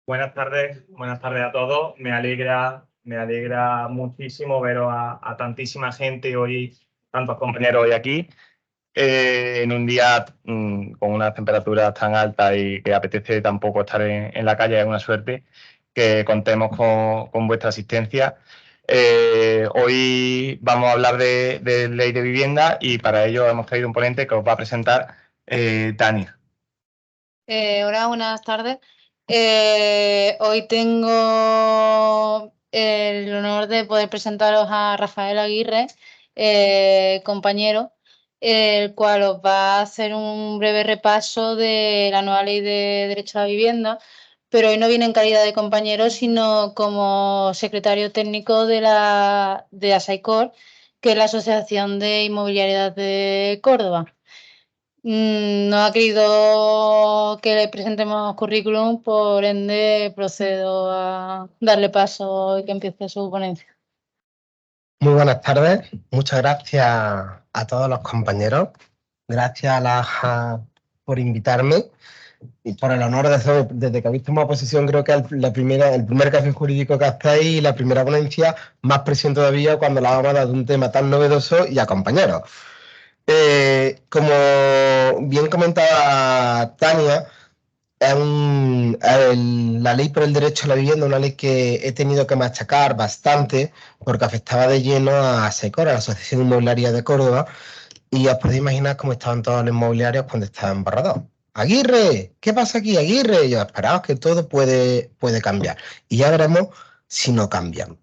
Buenas tardes a todos. Me alegra muchísimo ver a tantísima gente hoy, tantos compañeros hoy aquí, en un día con unas temperaturas tan altas y que apetece tampoco estar en la calle. Es una suerte que contemos con vuestra asistencia. Hoy vamos a hablar de ley de vivienda y para ello hemos traído un ponente que os va a presentar Tania. Hola, buenas tardes. Hoy tengo el honor de poder presentaros a Rafael Aguirre, compañero, el cual os va a hacer un breve repaso de la nueva ley de derecho a la vivienda, pero hoy no viene en calidad de compañero, sino como secretario técnico de ASAICOR, que es la Asociación de Inmobiliariedad de Córdoba. No ha querido que le presentemos currículum, por ende procedo a darle paso y que empiece su ponencia. Muy buenas tardes, muchas gracias a todos los compañeros, gracias a Laja por invitarme y por el honor de hacer, desde que habéis tomado posesión, creo que es el primer café jurídico que hacéis y la primera ponencia, más presión todavía cuando la vamos a dar de un tema tan novedoso y a compañeros. Como bien comentaba Tania, la ley por el derecho a la vivienda es una ley que he tenido que machacar bastante porque afectaba de lleno a ASAICOR, a la Asociación Inmobiliaria de Córdoba, y os podéis imaginar cómo estaban todos los inmobiliarios cuando estaban barrados. Aguirre, ¿qué pasa aquí, Aguirre? Y yo, esperaos que todo puede cambiar. Y ya veremos si no cambian.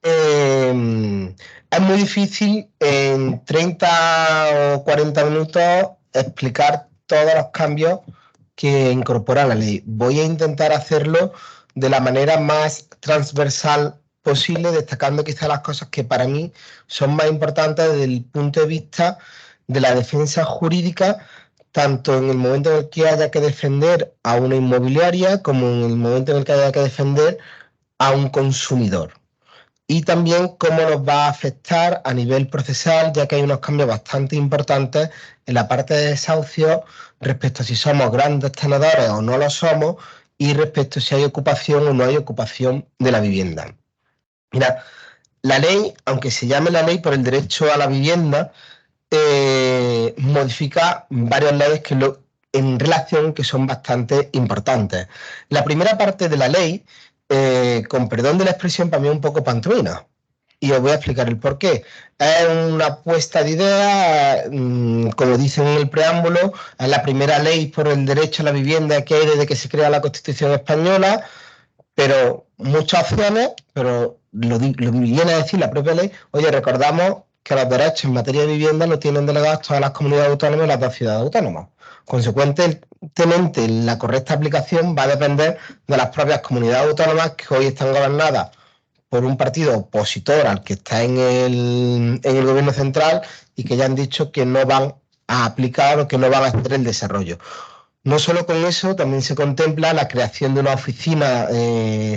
Es muy difícil en 30 o 40 minutos explicar todos los cambios que incorpora la ley. Voy a intentar hacerlo de la manera más transversal posible, destacando quizás las cosas que para mí son más importantes desde el punto de vista de la defensa jurídica, tanto en el momento en el que haya que defender a una inmobiliaria como en el momento en el que haya que defender a un consumidor. Y también cómo nos va a afectar a nivel procesal, ya que hay unos cambios bastante importantes en la parte de desahucio respecto a si somos grandes tenedores o no lo somos y respecto a si hay ocupación o no hay ocupación de la vivienda. Mira, la ley, aunque se llame la ley por el derecho a la vivienda, modifica varias leyes en relación que son bastante importantes. La primera parte de la ley, con perdón de la expresión, para mí es un poco pantomima. Y os voy a explicar el por qué. Es una apuesta de idea, como dicen en el preámbulo, es la primera ley por el derecho a la vivienda que hay desde que se crea la Constitución española, pero muchas opciones, pero lo viene a decir la propia ley. Oye, recordamos que los derechos en materia de vivienda lo tienen delegados todas las comunidades autónomas y las dos ciudades autónomas. Consecuentemente, la correcta aplicación va a depender de las propias comunidades autónomas que hoy están gobernadas por un partido opositor al que está en el gobierno central y que ya han dicho que no van a aplicar o que no van a hacer el desarrollo. No solo con eso, también se contempla la creación de una oficina,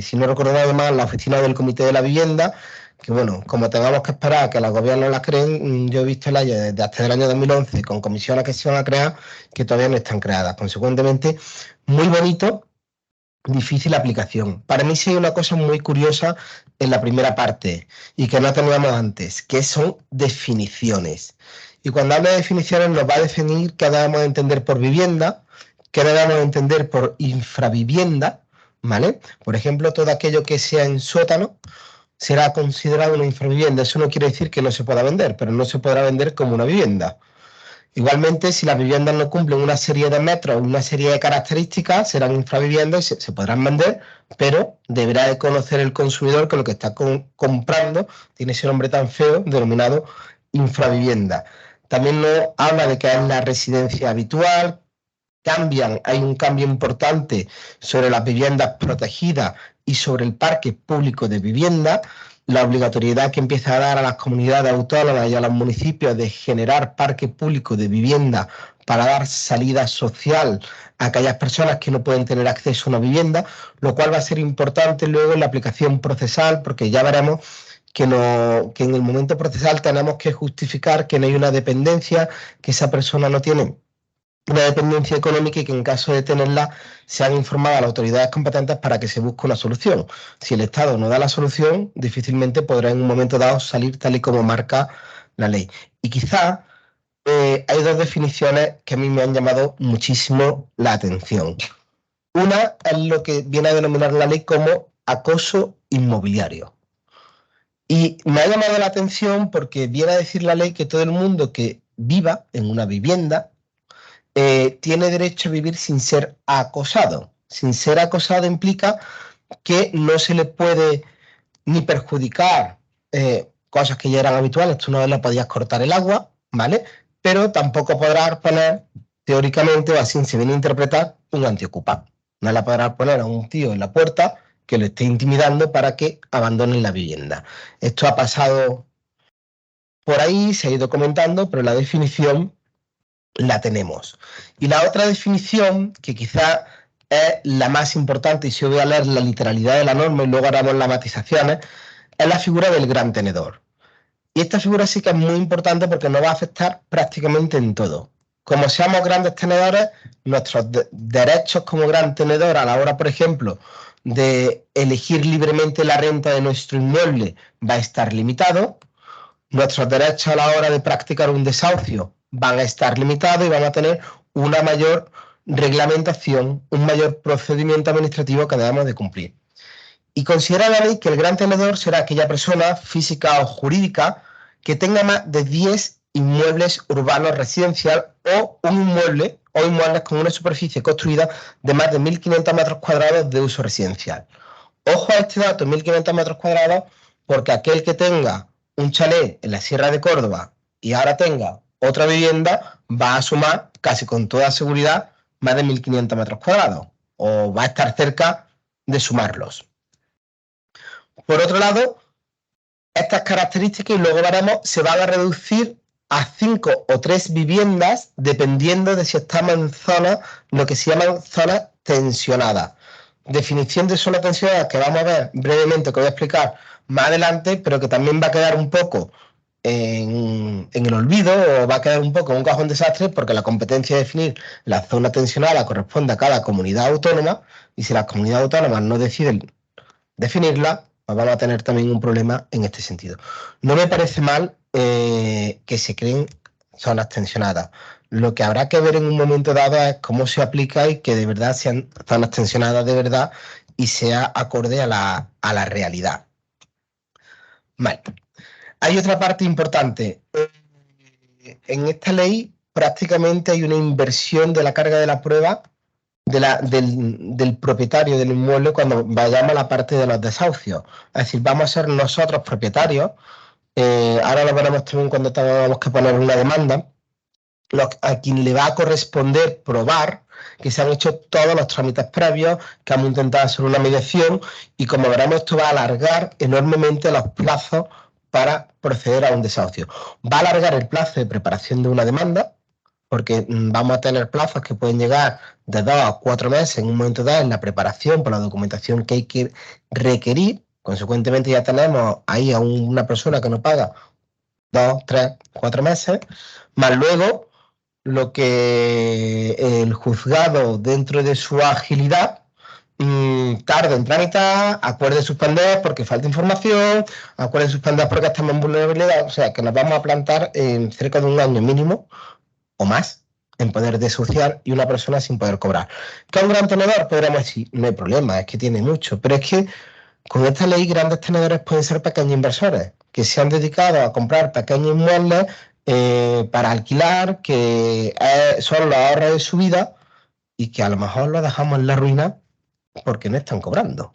si no recuerdo nada más, la oficina del Comité de la Vivienda, que bueno, como tengamos que esperar a que los gobiernos las creen, yo he visto desde hasta el año 2011 con comisiones que se van a crear que todavía no están creadas. Consecuentemente, muy bonito, difícil aplicación. Para mí sí hay una cosa muy curiosa en la primera parte y que no teníamos antes, que son definiciones. Y cuando hablo de definiciones nos va a definir qué debemos entender por vivienda, qué debemos entender por infravivienda, ¿vale? Por ejemplo, todo aquello que sea en sótano será considerado una infravivienda. Eso no quiere decir que no se pueda vender, pero no se podrá vender como una vivienda. Igualmente, si las viviendas no cumplen una serie de metros, una serie de características, serán infraviviendas y se podrán vender, pero deberá de conocer el consumidor que lo que está comprando tiene ese nombre tan feo denominado infravivienda. También nos habla de que es la residencia habitual. Hay un cambio importante sobre las viviendas protegidas y sobre el parque público de vivienda, la obligatoriedad que empieza a dar a las comunidades autónomas y a los municipios de generar parque público de vivienda para dar salida social a aquellas personas que no pueden tener acceso a una vivienda, lo cual va a ser importante luego en la aplicación procesal, porque ya veremos que en el momento procesal tenemos que justificar que no hay una dependencia, que esa persona no tiene una dependencia económica y que en caso de tenerla sean informadas a las autoridades competentes para que se busque una solución. Si el Estado no da la solución, difícilmente podrá en un momento dado salir tal y como marca la ley. Y quizás hay dos definiciones que a mí me han llamado muchísimo la atención. Una es lo que viene a denominar la ley como acoso inmobiliario. Y me ha llamado la atención porque viene a decir la ley que todo el mundo que viva en una vivienda tiene derecho a vivir sin ser acosado. Sin ser acosado implica que no se le puede ni perjudicar cosas que ya eran habituales. Tú no le podías cortar el agua, ¿vale? Pero tampoco podrás poner, teóricamente, o así se viene a interpretar, un antiocupa. No le podrás poner a un tío en la puerta que lo esté intimidando para que abandone la vivienda. Esto ha pasado por ahí, se ha ido comentando, pero la definición la tenemos. Y la otra definición, que quizá es la más importante, y si voy a leer la literalidad de la norma y luego haremos las matizaciones, es la figura del gran tenedor. Y esta figura sí que es muy importante porque nos va a afectar prácticamente en todo. Como seamos grandes tenedores, nuestros derechos como gran tenedor a la hora, por ejemplo, de elegir libremente la renta de nuestro inmueble va a estar limitado. Nuestros derechos a la hora de practicar un desahucio van a estar limitados y van a tener una mayor reglamentación, un mayor procedimiento administrativo que debemos de cumplir. Y considera la ley que el gran tenedor será aquella persona física o jurídica que tenga más de 10 inmuebles urbanos residencial o un inmueble o inmuebles con una superficie construida de más de 1.500 metros cuadrados de uso residencial. Ojo a este dato, 1.500 metros cuadrados, porque aquel que tenga un chalet en la Sierra de Córdoba y ahora tenga otra vivienda va a sumar casi con toda seguridad más de 1.500 metros cuadrados o va a estar cerca de sumarlos. Por otro lado, estas características, y luego veremos, se van a reducir a 5 o 3 viviendas dependiendo de si estamos en zonas, lo que se llaman zonas tensionadas. Definición de zona tensionada que vamos a ver brevemente, que voy a explicar más adelante, pero que también va a quedar un poco en el olvido o va a quedar un poco en un cajón desastre porque la competencia de definir la zona tensionada corresponde a cada comunidad autónoma y si las comunidades autónomas no deciden definirla, pues vamos a tener también un problema en este sentido. No me parece mal que se creen zonas tensionadas. Lo que habrá que ver en un momento dado es cómo se aplica y que de verdad sean zonas tensionadas de verdad y sea acorde a la realidad. Vale. Hay otra parte importante. En esta ley prácticamente hay una inversión de la carga de la prueba del propietario del inmueble cuando vayamos a la parte de los desahucios. Es decir, vamos a ser nosotros propietarios. Ahora lo veremos también cuando tengamos que poner una demanda. A quien le va a corresponder probar que se han hecho todos los trámites previos, que hemos intentado hacer una mediación y como veremos esto va a alargar enormemente los plazos para proceder a un desahucio. Va a alargar el plazo de preparación de una demanda, porque vamos a tener plazos que pueden llegar de 2 a 4 meses en un momento dado en la preparación por la documentación que hay que requerir. Consecuentemente ya tenemos ahí a una persona que nos paga 2, 3, 4 meses, más luego lo que el juzgado dentro de su agilidad tarde en tramitar, acuerde suspender porque falta información, acuerde suspender porque estamos en vulnerabilidad, o sea que nos vamos a plantar en cerca de un año mínimo o más en poder desahuciar y una persona sin poder cobrar. ¿Que es un gran tenedor? Podríamos decir, no hay problema, es que tiene mucho, pero es que con esta ley grandes tenedores pueden ser pequeños inversores que se han dedicado a comprar pequeños inmuebles para alquilar, que son los ahorros de su vida y que a lo mejor los dejamos en la ruina porque no están cobrando.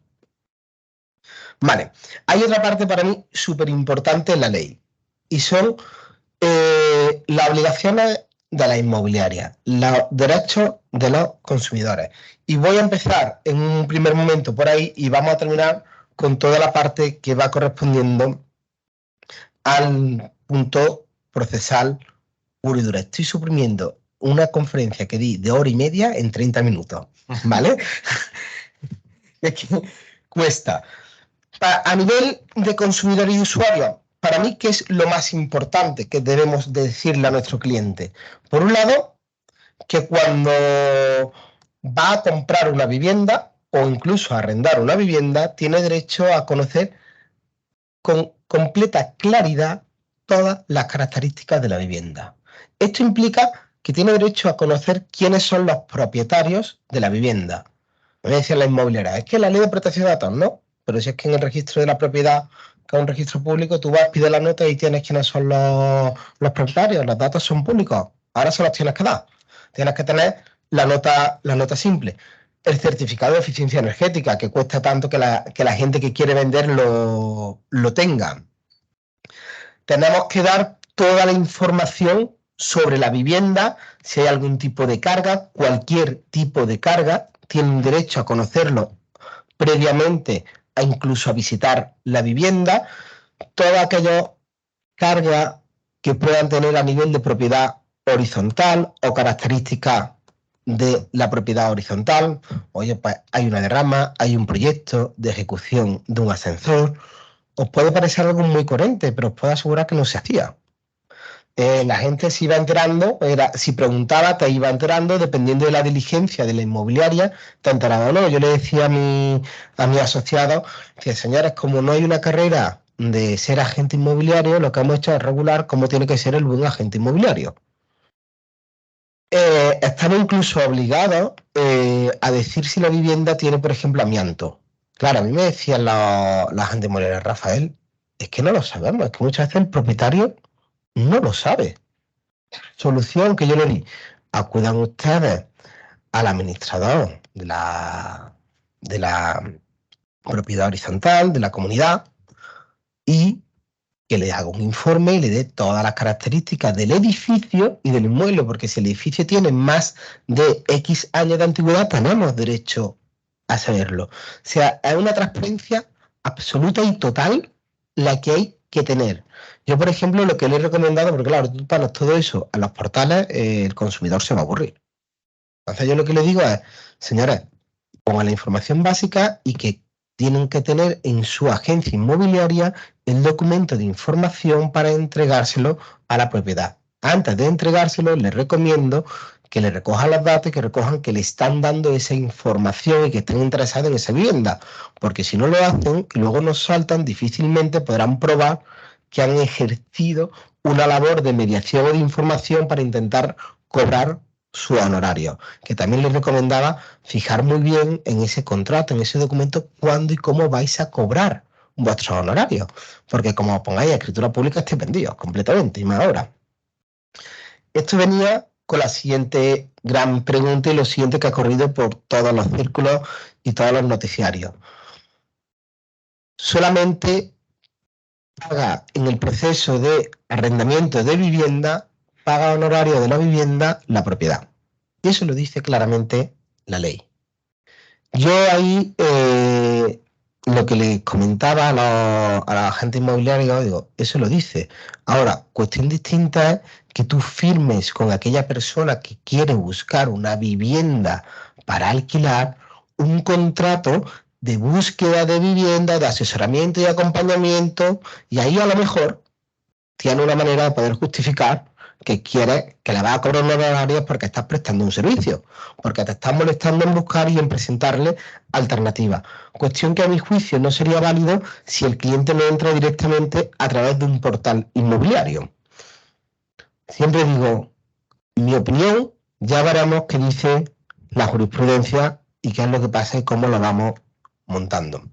Vale, hay otra parte para mí súper importante en la ley y son las obligaciones de la inmobiliaria, los derechos de los consumidores. Y voy a empezar en un primer momento por ahí y vamos a terminar con toda la parte que va correspondiendo al punto procesal puro y duro. Estoy suprimiendo una conferencia que di de 1h30 en 30 minutos, ¿vale? Es que cuesta. A nivel de consumidor y usuario, para mí, ¿qué es lo más importante que debemos decirle a nuestro cliente? Por un lado, que cuando va a comprar una vivienda o incluso a arrendar una vivienda, tiene derecho a conocer con completa claridad todas las características de la vivienda. Esto implica que tiene derecho a conocer quiénes son los propietarios de la vivienda. Me decía la inmobiliaria, es que la ley de protección de datos, no, pero si es que en el registro de la propiedad, que es un registro público, tú vas, pides la nota y tienes quiénes son los propietarios, los datos son públicos, ahora se los tienes que dar. Tienes que tener la nota simple. El certificado de eficiencia energética, que cuesta tanto que la gente que quiere vender lo tenga. Tenemos que dar toda la información sobre la vivienda, si hay algún tipo de carga, cualquier tipo de carga, tienen derecho a conocerlo previamente, a incluso a visitar la vivienda, toda aquella carga que puedan tener a nivel de propiedad horizontal o características de la propiedad horizontal. Oye, pues hay una derrama, hay un proyecto de ejecución de un ascensor. Os puede parecer algo muy coherente, pero os puedo asegurar que no se hacía. La gente se iba enterando, si preguntaba, te iba enterando, dependiendo de la diligencia de la inmobiliaria, te enteraba o no. Yo le decía a mi asociado, decía, señores, como no hay una carrera de ser agente inmobiliario, lo que hemos hecho es regular cómo tiene que ser el buen agente inmobiliario. Están incluso obligados a decir si la vivienda tiene, por ejemplo, amianto. Claro, a mí me decían la agente inmobiliaria, Rafael, es que no lo sabemos, es que muchas veces el propietario no lo sabe. Solución que yo le di, acudan ustedes al administrador de la propiedad horizontal, de la comunidad, y que le haga un informe y le dé todas las características del edificio y del inmueble, porque si el edificio tiene más de X años de antigüedad, tenemos derecho a saberlo. O sea, es una transparencia absoluta y total la que hay que tener. Yo, por ejemplo, lo que le he recomendado, porque claro, tú pagas todo eso a los portales, el consumidor se va a aburrir. Entonces yo lo que le digo es, señores, pongan la información básica y que tienen que tener en su agencia inmobiliaria el documento de información para entregárselo a la propiedad. Antes de entregárselo, les recomiendo que le recojan los datos y que recojan que le están dando esa información y que estén interesados en esa vivienda, porque si no lo hacen y luego nos saltan, difícilmente podrán probar que han ejercido una labor de mediación o de información para intentar cobrar su honorario, que también les recomendaba fijar muy bien en ese contrato, en ese documento, cuándo y cómo vais a cobrar vuestros honorarios, porque como os pongáis a escritura pública estáis vendidos completamente, y más ahora. Esto venía con la siguiente gran pregunta y lo siguiente que ha corrido por todos los círculos y todos los noticiarios. Solamente paga en el proceso de arrendamiento de vivienda, paga honorario de la vivienda la propiedad. Y eso lo dice claramente la ley. Yo ahí lo que le comentaba a la agente inmobiliaria, digo, eso lo dice. Ahora, cuestión distinta es que tú firmes con aquella persona que quiere buscar una vivienda para alquilar un contrato de búsqueda de vivienda, de asesoramiento y acompañamiento, y ahí a lo mejor tiene una manera de poder justificar que quieres que le vas a cobrar unos horarios porque estás prestando un servicio, porque te estás molestando en buscar y en presentarle alternativas. Cuestión que a mi juicio no sería válido si el cliente no entra directamente a través de un portal inmobiliario. Siempre digo, mi opinión, ya veremos qué dice la jurisprudencia y qué es lo que pasa y cómo lo vamos montando.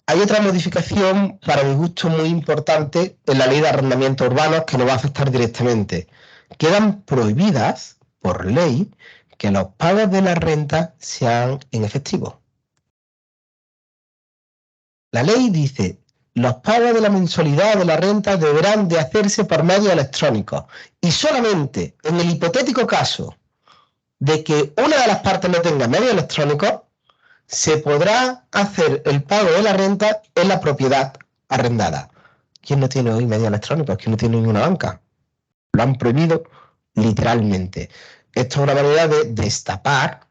Hay otra modificación, para mi gusto, muy importante en la ley de arrendamientos urbanos que nos va a afectar directamente. Quedan prohibidas, por ley, que los pagos de la renta sean en efectivo. La ley dice, los pagos de la mensualidad de la renta deberán de hacerse por medio electrónico y solamente en el hipotético caso de que una de las partes no tenga medio electrónico, se podrá hacer el pago de la renta en la propiedad arrendada. ¿Quién no tiene hoy medio electrónico? ¿Quién no tiene ninguna banca? Lo han prohibido literalmente. Esto es una manera de destapar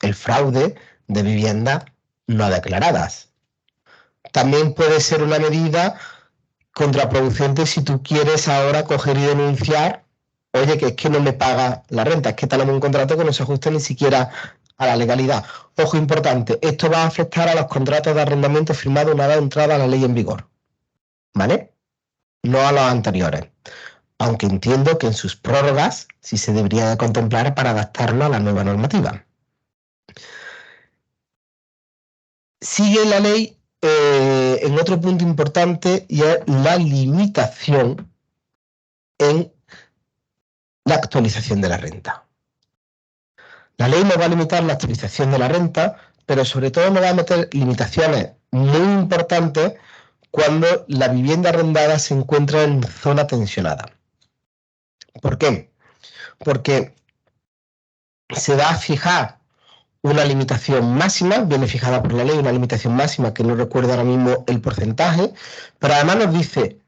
el fraude de viviendas no declaradas. También puede ser una medida contraproducente si tú quieres ahora coger y denunciar oye, que es que no me paga la renta, es que tenemos un contrato que no se ajusta ni siquiera a la legalidad. Ojo importante, esto va a afectar a los contratos de arrendamiento firmados una vez entrada la ley en vigor, ¿vale? No a los anteriores. Aunque entiendo que en sus prórrogas sí se debería de contemplar para adaptarlo a la nueva normativa. Sigue la ley en otro punto importante y es la limitación en la actualización de la renta. La ley nos va a limitar la actualización de la renta, pero sobre todo nos va a meter limitaciones muy importantes cuando la vivienda arrendada se encuentra en zona tensionada. ¿Por qué? Porque se va a fijar una limitación máxima, viene fijada por la ley, una limitación máxima que no recuerdo ahora mismo el porcentaje, pero además nos dice,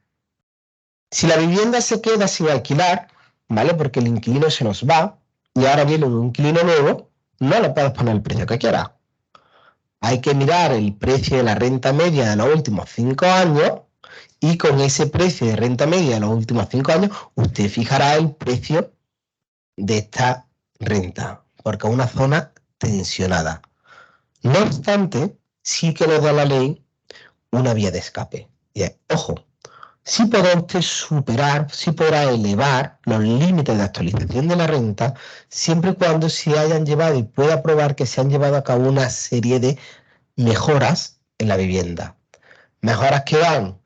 si la vivienda se queda sin alquilar, ¿vale? Porque el inquilino se nos va y ahora viene un inquilino nuevo, no le puedes poner el precio que quieras. Hay que mirar el precio de la renta media de los últimos 5 años y con ese precio de renta media de los últimos 5 años, usted fijará el precio de esta renta, porque es una zona tensionada. No obstante, sí que nos da la ley una vía de escape. Y es, ojo, sí podrá usted superar, sí podrá elevar los límites de actualización de la renta, siempre y cuando se hayan llevado y pueda probar que se han llevado a cabo una serie de mejoras en la vivienda. Mejoras que van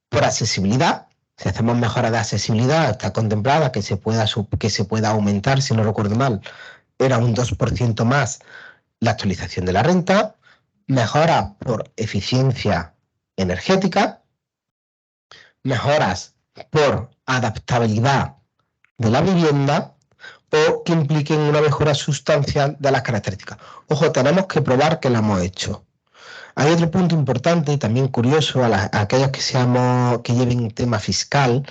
por accesibilidad. Si hacemos mejoras de accesibilidad, está contemplada que se pueda aumentar, si no recuerdo mal, era un 2% más la actualización de la renta, mejoras por eficiencia energética, mejoras por adaptabilidad de la vivienda o que impliquen una mejora sustancial de las características. Ojo, tenemos que probar que lo hemos hecho. Hay otro punto importante y también curioso a aquellos que lleven tema fiscal,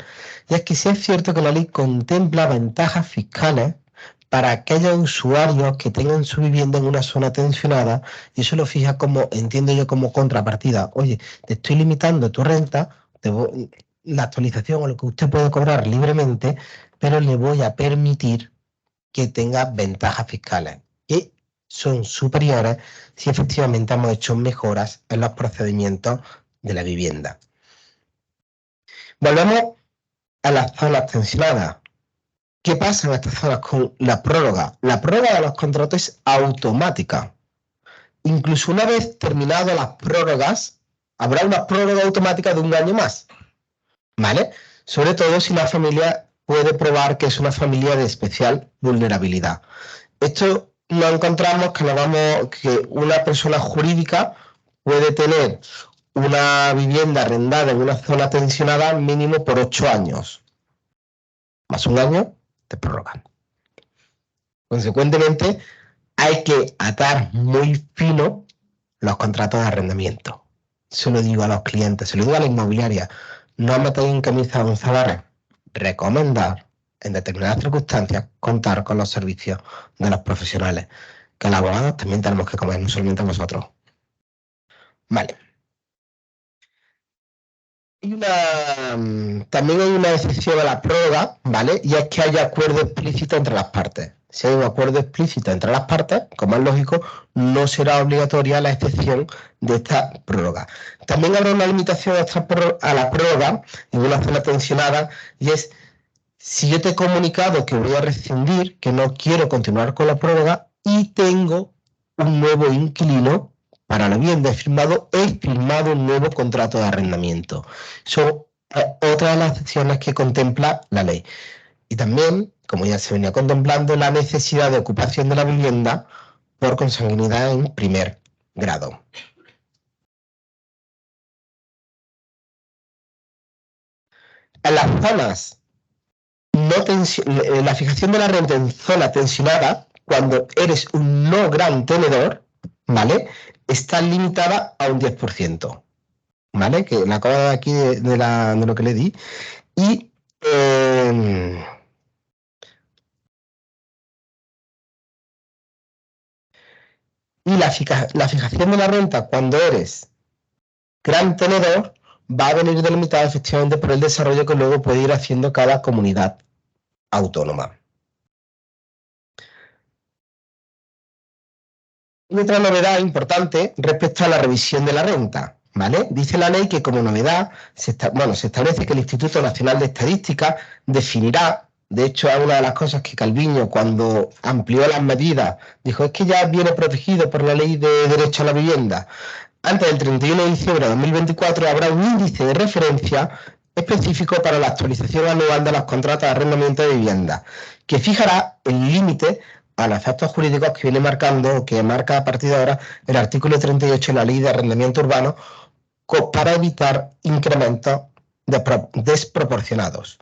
y es que sí es cierto que la ley contempla ventajas fiscales para aquellos usuarios que tengan su vivienda en una zona tensionada, y eso lo fija como, entiendo yo, como contrapartida. Oye, te estoy limitando tu renta, la actualización o lo que usted puede cobrar libremente, pero le voy a permitir que tenga ventajas fiscales que son superiores si efectivamente hemos hecho mejoras en los procedimientos de la vivienda. Volvemos a las zonas tensionadas. ¿Qué pasa en estas zonas con la prórroga? La prórroga de los contratos es automática. Incluso una vez terminadas las prórrogas, habrá una prórroga automática de 1 año más, ¿vale? Sobre todo si la familia puede probar que es una familia de especial vulnerabilidad. Esto nos encontramos que una persona jurídica puede tener una vivienda arrendada en una zona tensionada mínimo por 8 años, más 1 año de prórroga. Consecuentemente, hay que atar muy fino los contratos de arrendamiento. Se lo digo a los clientes, se lo digo a la inmobiliaria, no metáis en camisa de 11 varas. Recomendar, en determinadas circunstancias, contar con los servicios de los profesionales, que los abogados también tenemos que comer, no solamente nosotros. Vale. También hay una excepción a la prórroga, ¿vale? Y es que haya acuerdo explícito entre las partes. Si hay un acuerdo explícito entre las partes, como es lógico, no será obligatoria la excepción de esta prórroga. También habrá una limitación a la prórroga en una zona tensionada, y es si yo te he comunicado que voy a rescindir, que no quiero continuar con la prórroga y tengo un nuevo inquilino para la vivienda, he firmado un nuevo contrato de arrendamiento. Son otras de las excepciones que contempla la ley. Y también, como ya se venía contemplando, la necesidad de ocupación de la vivienda por consanguinidad en primer grado. En las zonas la fijación de la renta en zona tensionada, cuando eres un no gran tenedor, ¿vale? Está limitada a un 10%, ¿vale? Que la acabo de aquí de lo que le di. Y la fijación de la renta cuando eres gran tenedor va a venir delimitada efectivamente por el desarrollo que luego puede ir haciendo cada comunidad autónoma. Y otra novedad importante respecto a la revisión de la renta, ¿vale? Dice la ley que como novedad se establece que el Instituto Nacional de Estadística definirá, de hecho es una de las cosas que Calviño cuando amplió las medidas dijo, es que ya viene protegido por la ley de derecho a la vivienda. Antes del 31 de diciembre de 2024 habrá un índice de referencia específico para la actualización anual de los contratos de arrendamiento de vivienda, que fijará el límite a los efectos jurídicos que viene marcando, que marca a partir de ahora el artículo 38 de la Ley de Arrendamiento Urbano, para evitar incrementos desproporcionados.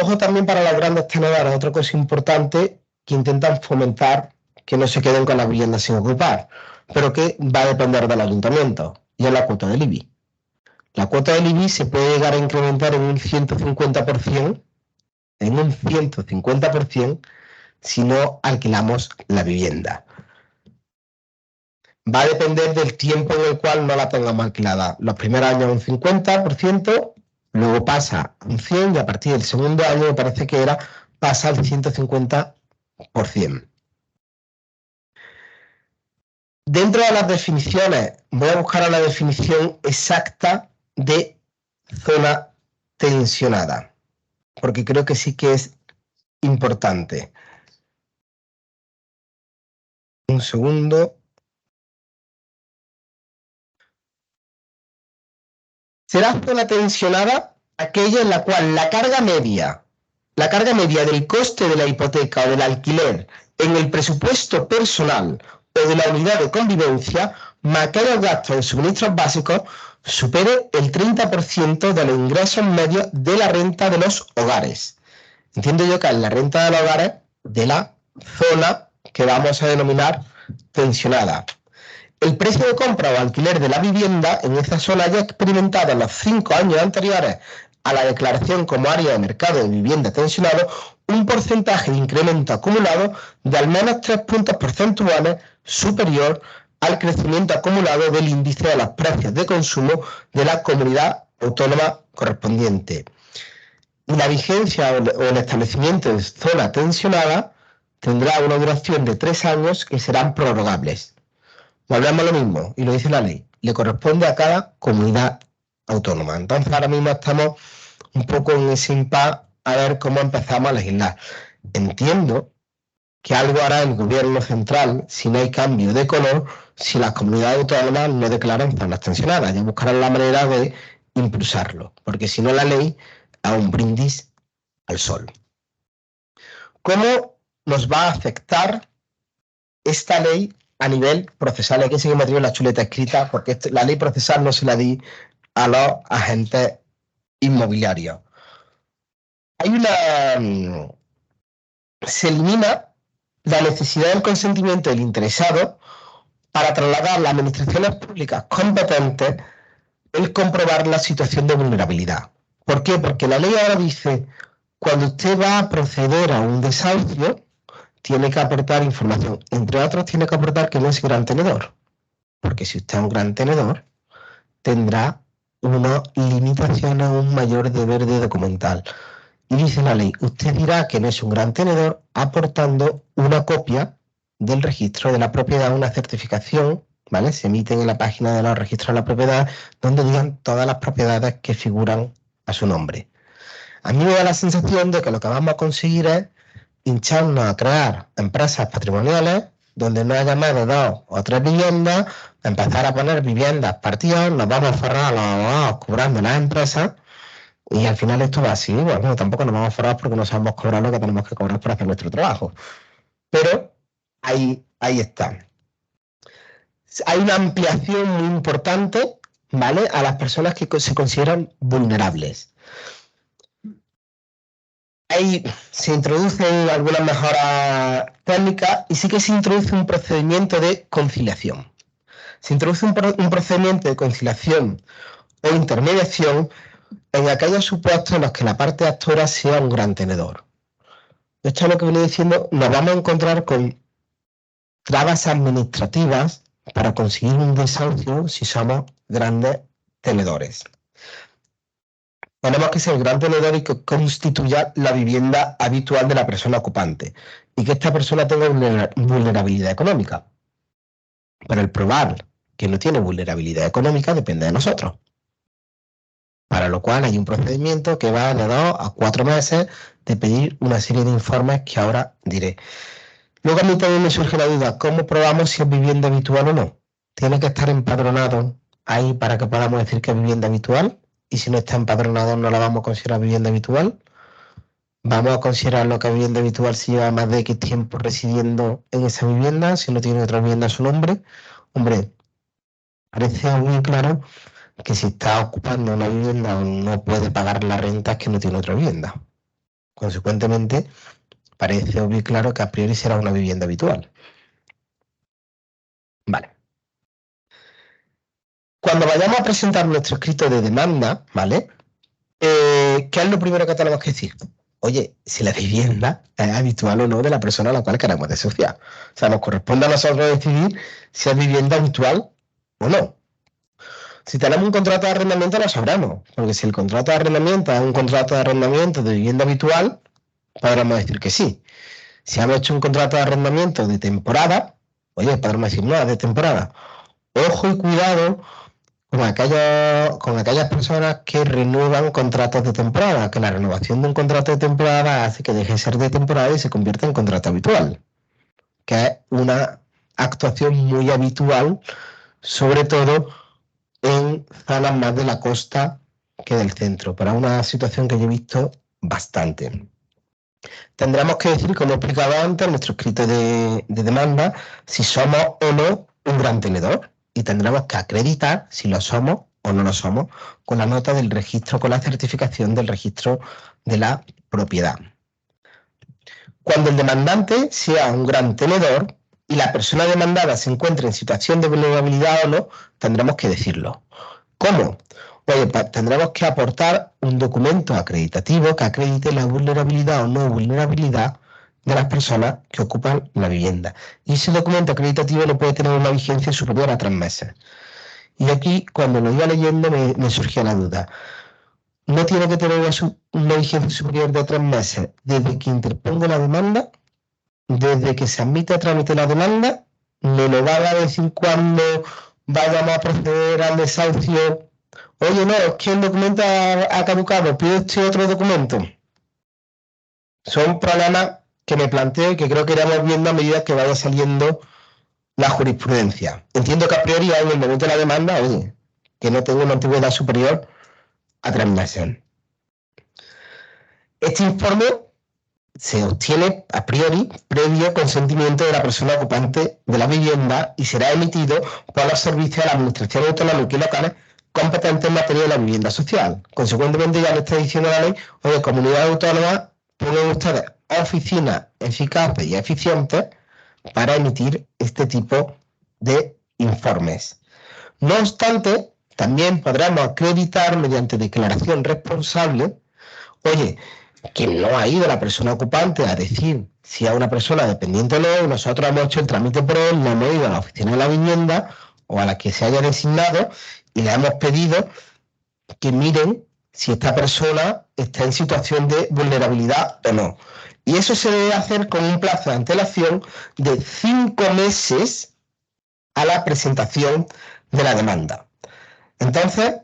Ojo también para las grandes tenedores, otra cosa importante que intentan fomentar que no se queden con las viviendas sin ocupar, pero que va a depender del ayuntamiento, y es la cuota del IBI. La cuota del IBI se puede llegar a incrementar en un 150%, si no alquilamos la vivienda. Va a depender del tiempo en el cual no la tengamos alquilada. Los primeros años un 50%, luego pasa a un 100% y a partir del segundo año me parece que pasa al 150%. Dentro de las definiciones, voy a buscar la definición exacta de zona tensionada, porque creo que sí que es importante. Un segundo. Será zona tensionada aquella en la cual la carga media del coste de la hipoteca o del alquiler en el presupuesto personal o de la unidad de convivencia, más aquellos gastos en suministros básicos, supere el 30% de los ingresos medios de la renta de los hogares. Entiendo yo que es la renta de los hogares de la zona que vamos a denominar tensionada. El precio de compra o alquiler de la vivienda en esa zona haya experimentado en los 5 años anteriores a la declaración como área de mercado de vivienda tensionado un porcentaje de incremento acumulado de al menos 3 puntos porcentuales superior al crecimiento acumulado del índice de los precios de consumo de la comunidad autónoma correspondiente. Y la vigencia o el establecimiento de zona tensionada tendrá una duración de 3 años que serán prorrogables. Volvemos a lo mismo, y lo dice la ley, le corresponde a cada comunidad autónoma. Entonces ahora mismo estamos un poco en ese impasse a ver cómo empezamos a legislar. Entiendo que algo hará el gobierno central si no hay cambio de color, si las comunidades autónomas no declaran zonas tensionadas. Ya buscarán la manera de impulsarlo, porque si no la ley a un brindis al sol. ¿Cómo nos va a afectar esta ley a nivel procesal? Aquí sí que me dio la chuleta escrita, porque la ley procesal no se la di a los agentes inmobiliarios. Se elimina la necesidad del consentimiento del interesado para trasladar a las administraciones públicas competentes el comprobar la situación de vulnerabilidad. ¿Por qué? Porque la ley ahora dice, cuando usted va a proceder a un desahucio, tiene que aportar información. Entre otros, tiene que aportar que no es gran tenedor. Porque si usted es un gran tenedor, tendrá una limitación a un mayor deber de documental. Y dice la ley, usted dirá que no es un gran tenedor aportando una copia del registro de la propiedad, una certificación, ¿vale? Se emiten en la página de los registros de la propiedad, donde digan todas las propiedades que figuran a su nombre. A mí me da la sensación de que lo que vamos a conseguir es hincharnos a crear empresas patrimoniales donde no haya más de 2 o 3 viviendas, empezar a poner viviendas partidas, nos vamos a forrar a los abogados cobrando las empresas y al final esto va así. Bueno, tampoco nos vamos a forrar porque no sabemos cobrar lo que tenemos que cobrar para hacer nuestro trabajo. Pero ahí está. Hay una ampliación muy importante, ¿vale?, a las personas que se consideran vulnerables. Ahí se introducen algunas mejoras técnicas y sí que se introduce un procedimiento de conciliación. Se introduce un procedimiento de conciliación o intermediación en aquellos supuestos en los que la parte actora sea un gran tenedor. Esto es lo que viene diciendo, nos vamos a encontrar con trabas administrativas para conseguir un desahucio si somos grandes tenedores. tenemos que ser el gran tenedor y que constituya la vivienda habitual de la persona ocupante y que esta persona tenga vulnerabilidad económica. Pero el probar que no tiene vulnerabilidad económica depende de nosotros. Para lo cual hay un procedimiento que va de 2 a 4 meses de pedir una serie de informes que ahora diré. Luego a mí también me surge la duda, ¿cómo probamos si es vivienda habitual o no? ¿Tiene que estar empadronado ahí para que podamos decir que es vivienda habitual? Y si no está empadronado, ¿no la vamos a considerar vivienda habitual? ¿Vamos a considerar lo que es vivienda habitual si lleva más de X tiempo residiendo en esa vivienda, si no tiene otra vivienda a su nombre? Hombre, parece muy claro que si está ocupando una vivienda o no puede pagar la renta es que no tiene otra vivienda. Consecuentemente, parece obvio y claro que a priori será una vivienda habitual. Vale. Cuando vayamos a presentar nuestro escrito de demanda, ¿vale? ¿Qué es lo primero que tenemos que decir? Oye, si la vivienda es habitual o no de la persona a la cual queremos desahuciar. O sea, nos corresponde a nosotros decidir si es vivienda habitual o no. Si tenemos un contrato de arrendamiento lo sabremos, porque si el contrato de arrendamiento es un contrato de arrendamiento de vivienda habitual, podremos decir que sí. Si hemos hecho un contrato de arrendamiento de temporada, oye, podremos decir no, es de temporada. Ojo y cuidado con aquellas personas que renuevan contratos de temporada, que la renovación de un contrato de temporada hace que deje de ser de temporada y se convierta en contrato habitual, que es una actuación muy habitual, sobre todo en zonas más de la costa que del centro, pero es una situación que yo he visto bastante. Tendremos que decir, como he explicado antes, en nuestro escrito de demanda, si somos o no un gran tenedor, y tendremos que acreditar si lo somos o no lo somos con la nota del registro, con la certificación del registro de la propiedad. Cuando el demandante sea un gran tenedor y la persona demandada se encuentre en situación de vulnerabilidad o no, tendremos que decirlo. ¿Cómo? Oye, tendremos que aportar un documento acreditativo que acredite la vulnerabilidad o no vulnerabilidad de las personas que ocupan la vivienda. Y ese documento acreditativo no puede tener una vigencia superior a 3 meses. Y aquí, cuando lo iba leyendo, me surgía la duda. ¿No tiene que tener una vigencia superior de 3 meses desde que interpongo la demanda? ¿Desde que se admite a trámite la demanda? ¿Me lo van a decir cuando vayamos a proceder al desahucio? Oye, no, es que el documento ha caducado, pido este otro documento. Son problemas que me planteo y que creo que iremos viendo a medida que vaya saliendo la jurisprudencia. Entiendo que a priori en el momento de la demanda, oye, que no tengo una antigüedad superior a 3 meses. Este informe se obtiene a priori previo consentimiento de la persona ocupante de la vivienda y será emitido por los servicios de la Administración Autonómica y locales competentes en materia de la vivienda social. Consecuentemente, ya le está diciendo la ley, oye, comunidades autónomas, pongan ustedes oficinas eficaces y eficientes para emitir este tipo de informes. No obstante, también podremos acreditar mediante declaración responsable, oye, que no ha ido la persona ocupante a decir si a una persona dependiente o no, nosotros hemos hecho el trámite por él, no hemos ido a la oficina de la vivienda o a la que se haya designado y le hemos pedido que miren si esta persona está en situación de vulnerabilidad o no. Y eso se debe hacer con un plazo de antelación de 5 meses a la presentación de la demanda. Entonces,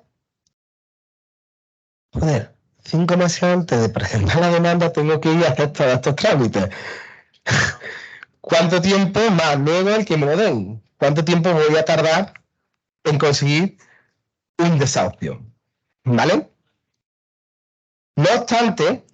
5 meses antes de presentar la demanda tengo que ir a hacer todos estos trámites. ¿Cuánto tiempo más luego el que me lo den? ¿Cuánto tiempo voy a tardar en conseguir un desahucio? ¿Vale? No obstante,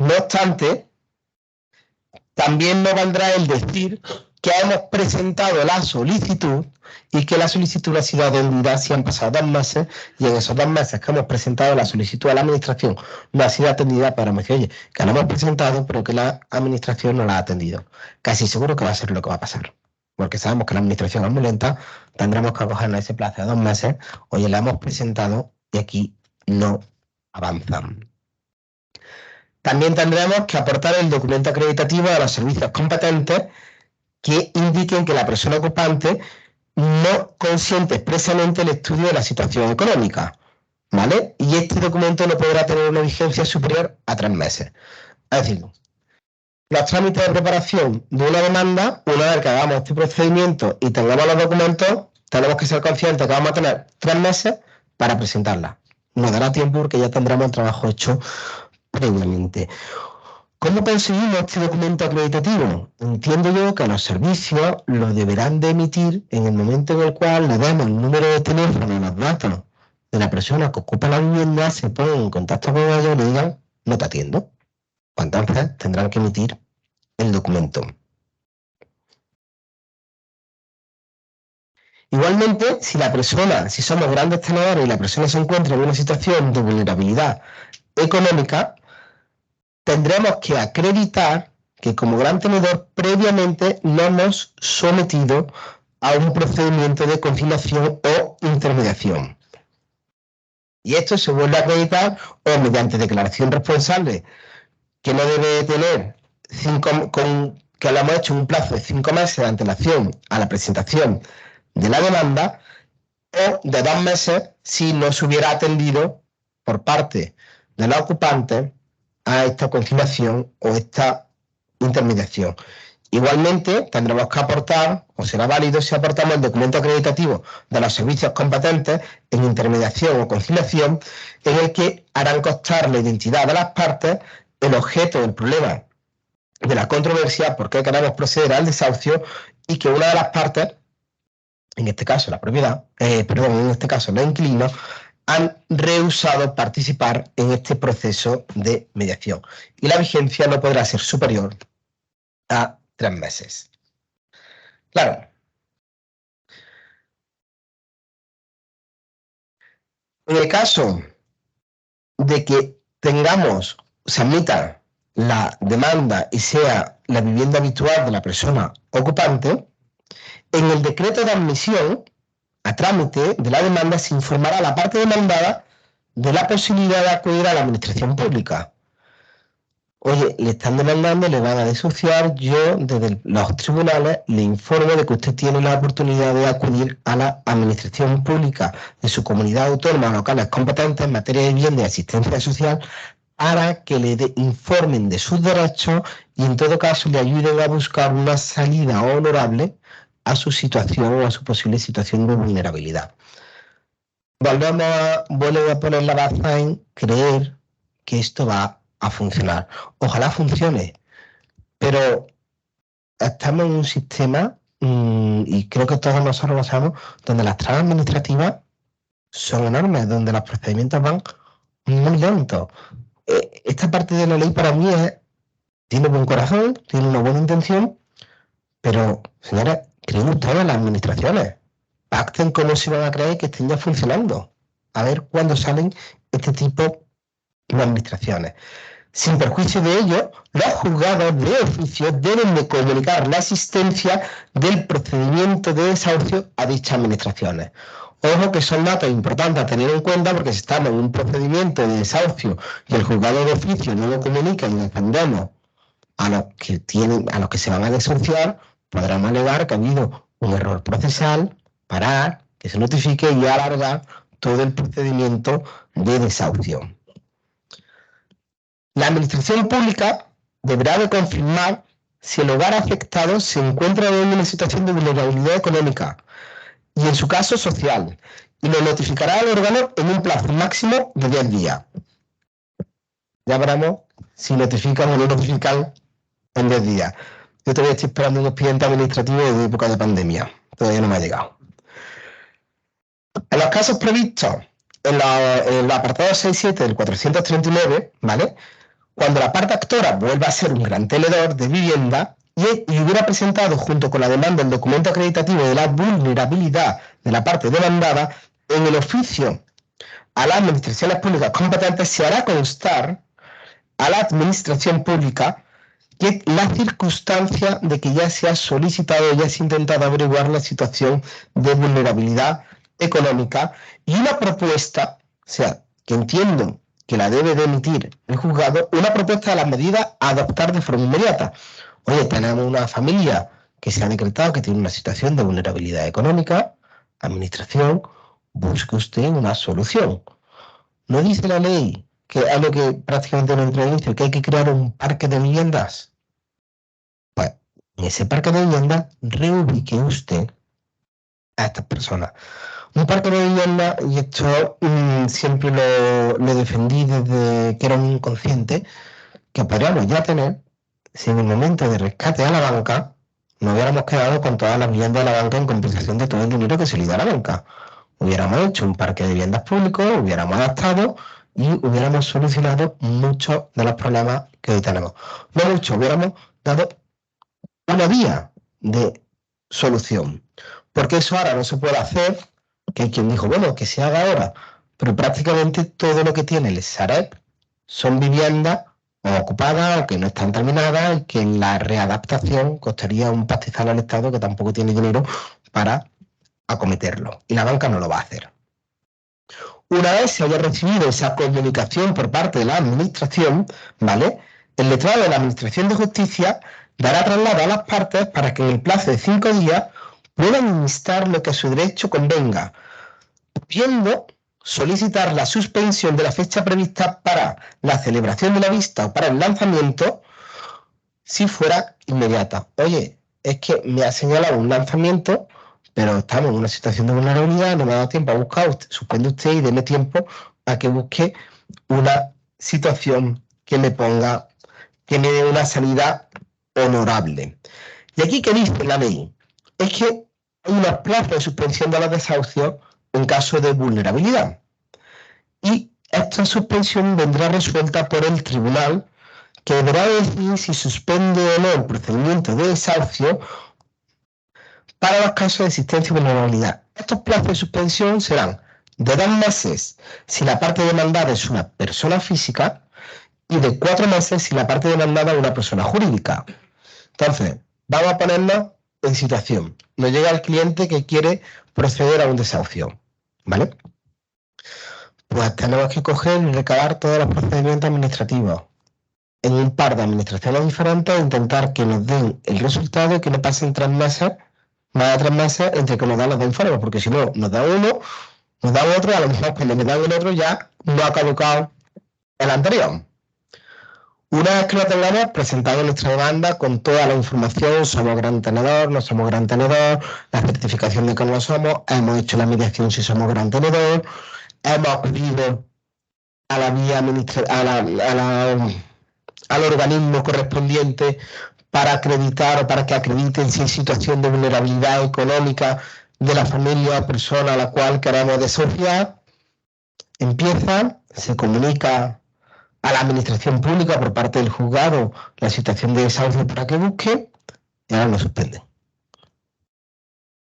también no valdrá el decir que hemos presentado la solicitud y que la solicitud ha sido atendida si han pasado 2 meses y en esos 2 meses que hemos presentado la solicitud a la administración no ha sido atendida, pero me dice, oye, que la hemos presentado pero que la administración no la ha atendido. Casi seguro que va a ser lo que va a pasar, porque sabemos que la administración es muy lenta, tendremos que acogernos a ese plazo de 2 meses, oye, la hemos presentado y aquí no avanzan. También tendremos que aportar el documento acreditativo a los servicios competentes que indiquen que la persona ocupante no consiente expresamente el estudio de la situación económica. ¿vale? Y este documento no podrá tener una vigencia superior a 3 meses. Es decir, los trámites de preparación de una demanda, una vez que hagamos este procedimiento y tengamos los documentos, tenemos que ser conscientes que vamos a tener 3 meses para presentarla. Nos dará tiempo porque ya tendremos el trabajo hecho previamente. ¿Cómo conseguimos este documento acreditativo? Entiendo yo que los servicios lo deberán de emitir en el momento en el cual le demos el número de teléfono y los datos de la persona que ocupa la vivienda, se ponen en contacto con ellos y le digan, no te atiendo. Pues entonces tendrán que emitir el documento. Igualmente, si somos grandes tenedores y la persona se encuentra en una situación de vulnerabilidad económica, tendremos que acreditar que como gran tenedor previamente no hemos sometido a un procedimiento de conciliación o intermediación. Y esto se vuelve a acreditar o mediante declaración responsable, que no debe tener que lo hemos hecho en un plazo de 5 meses de antelación a la presentación de la demanda, o de 2 meses si no se hubiera atendido por parte de los ocupantes a esta conciliación o esta intermediación. Igualmente, tendremos que aportar, o será válido si aportamos el documento acreditativo de los servicios competentes en intermediación o conciliación, en el que harán constar la identidad de las partes, el objeto del problema de la controversia, por qué queremos proceder al desahucio, y que una de las partes, en este caso la propiedad, en este caso los inquilinos, han rehusado participar en este proceso de mediación. Y la vigencia no podrá ser superior a 3 meses. Claro. En el caso de que se admita la demanda y sea la vivienda habitual de la persona ocupante, en el decreto de admisión a trámite de la demanda se informará a la parte demandada de la posibilidad de acudir a la administración pública. Oye, le están demandando, le van a desahuciar, yo desde los tribunales le informo de que usted tiene la oportunidad de acudir a la administración pública de su comunidad autónoma o locales competentes en materia de vivienda y asistencia social para que le informen de sus derechos y en todo caso le ayuden a buscar una salida honorable a su situación o a su posible situación de vulnerabilidad. Vuelvo a poner la baza en creer que esto va a funcionar. Ojalá funcione, pero estamos en un sistema, y creo que todos nosotros lo sabemos, donde las trabas administrativas son enormes, donde los procedimientos van muy lentos. Esta parte de la ley para mí tiene buen corazón, tiene una buena intención, pero, señores, creen ustedes en las administraciones. Pacten cómo se van a creer que estén ya funcionando. A ver cuándo salen este tipo de administraciones. Sin perjuicio de ello, los juzgados de oficio deben de comunicar la existencia del procedimiento de desahucio a dichas administraciones. Ojo que son datos importantes a tener en cuenta porque si estamos en un procedimiento de desahucio y el juzgado de oficio no lo comunica y defendemos a los que se van a desahuciar, podremos alegar que ha habido un error procesal, parar, que se notifique y alargar todo el procedimiento de desahucio. La administración pública deberá de confirmar si el hogar afectado se encuentra en una situación de vulnerabilidad económica y en su caso social, y lo notificará al órgano en un plazo máximo de 10 días. Ya veremos si notifican o no notifican en 10 días. Yo todavía estoy esperando un expediente administrativo de época de pandemia. Todavía no me ha llegado. En los casos previstos en los apartados 6 y 7 del 439, ¿vale? Cuando la parte actora vuelva a ser un gran tenedor de vivienda y hubiera presentado junto con la demanda el documento acreditativo de la vulnerabilidad de la parte demandada, en el oficio a las administraciones públicas competentes se hará constar a la administración pública que la circunstancia de que ya se ha solicitado, ya se ha intentado averiguar la situación de vulnerabilidad económica y una propuesta, o sea, que entiendo que la debe de emitir el juzgado, una propuesta de las medidas a adoptar de forma inmediata. Oye, tenemos una familia que se ha decretado que tiene una situación de vulnerabilidad económica, administración, busque usted una solución. ¿No dice la ley, que es lo que prácticamente no entra en inicio, que hay que crear un parque de viviendas? Pues en ese parque de viviendas reubique usted a estas personas. Un parque de viviendas, y esto siempre lo defendí desde que era un inconsciente, que podríamos ya tener si en el momento de rescate a la banca no hubiéramos quedado con todas las viviendas de la banca en compensación de todo el dinero que se le da a la banca. Hubiéramos hecho un parque de viviendas públicos, hubiéramos adaptado y hubiéramos solucionado muchos de los problemas que hoy tenemos. No mucho, hubiéramos dado una vía de solución. Porque eso ahora no se puede hacer, que hay quien dijo, bueno, que se haga ahora, pero prácticamente todo lo que tiene el Sareb son viviendas o ocupadas o que no están terminadas y que la readaptación costaría un pastizal al Estado que tampoco tiene dinero para acometerlo. Y la banca no lo va a hacer. Una vez se haya recibido esa comunicación por parte de la Administración, ¿vale? El letrado de la Administración de Justicia dará traslado a las partes para que en el plazo de 5 días puedan instar lo que a su derecho convenga, pudiendo solicitar la suspensión de la fecha prevista para la celebración de la vista o para el lanzamiento si fuera inmediata. Oye, es que me ha señalado un lanzamiento, pero estamos en una situación de vulnerabilidad, no me ha dado tiempo a buscar, suspende usted y deme tiempo a que busque una situación que me ponga, que me dé una salida honorable. Y aquí, ¿qué dice la ley? Es que hay unos plazos de suspensión de los desahucios en caso de vulnerabilidad. Y esta suspensión vendrá resuelta por el tribunal, que deberá decidir si suspende o no el procedimiento de desahucio para los casos de existencia y vulnerabilidad. Estos plazos de suspensión serán de 2 meses si la parte demandada es una persona física y de 4 meses si la parte demandada es una persona jurídica. Entonces, vamos a ponernos en situación. Nos llega el cliente que quiere proceder a un desahucio, ¿vale? Pues tenemos que coger y recabar todos los procedimientos administrativos en un par de administraciones diferentes e intentar que nos den el resultado y que no pasen 3 meses, más de 3 meses, entre que nos dan los dos informes, porque si no, nos da uno, nos da otro, a lo mejor cuando nos dan el otro ya no ha caducado el anterior. Una vez que lo tengamos, presentamos nuestra demanda con toda la información, somos gran tenedor, no somos gran tenedor, la certificación de que no lo somos, hemos hecho la mediación si somos gran tenedor, hemos acudido a la vía al organismo correspondiente para acreditar o para que acrediten si hay situación de vulnerabilidad económica de la familia o persona a la cual queremos desahuciar. Empieza, se comunica a la administración pública por parte del juzgado la situación de desahucio para que busque y ahora lo suspenden.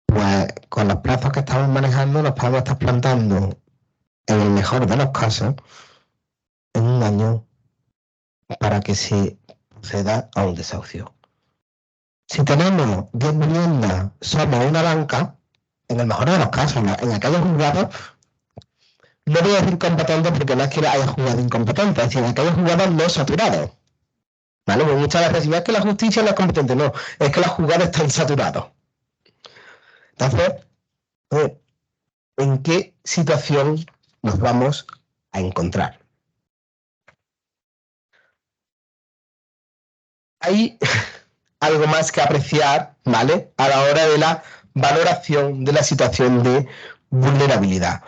Pues con los plazos que estamos manejando nos podemos estar plantando, en el mejor de los casos, en un año para que se proceda a un desahucio. Si tenemos 10 viviendas, somos una banca, en el mejor de los casos, en aquellos juzgados, no voy a decir competentes porque no es que haya juzgados incompetentes, es decir, en aquellos juzgados no saturados. ¿Vale? Pues muchas veces decimos, es que la justicia no es competente, no, es que los juzgados están saturados. Entonces, ¿en qué situación nos vamos a encontrar? Hay algo más que apreciar, ¿vale? A la hora de la valoración de la situación de vulnerabilidad.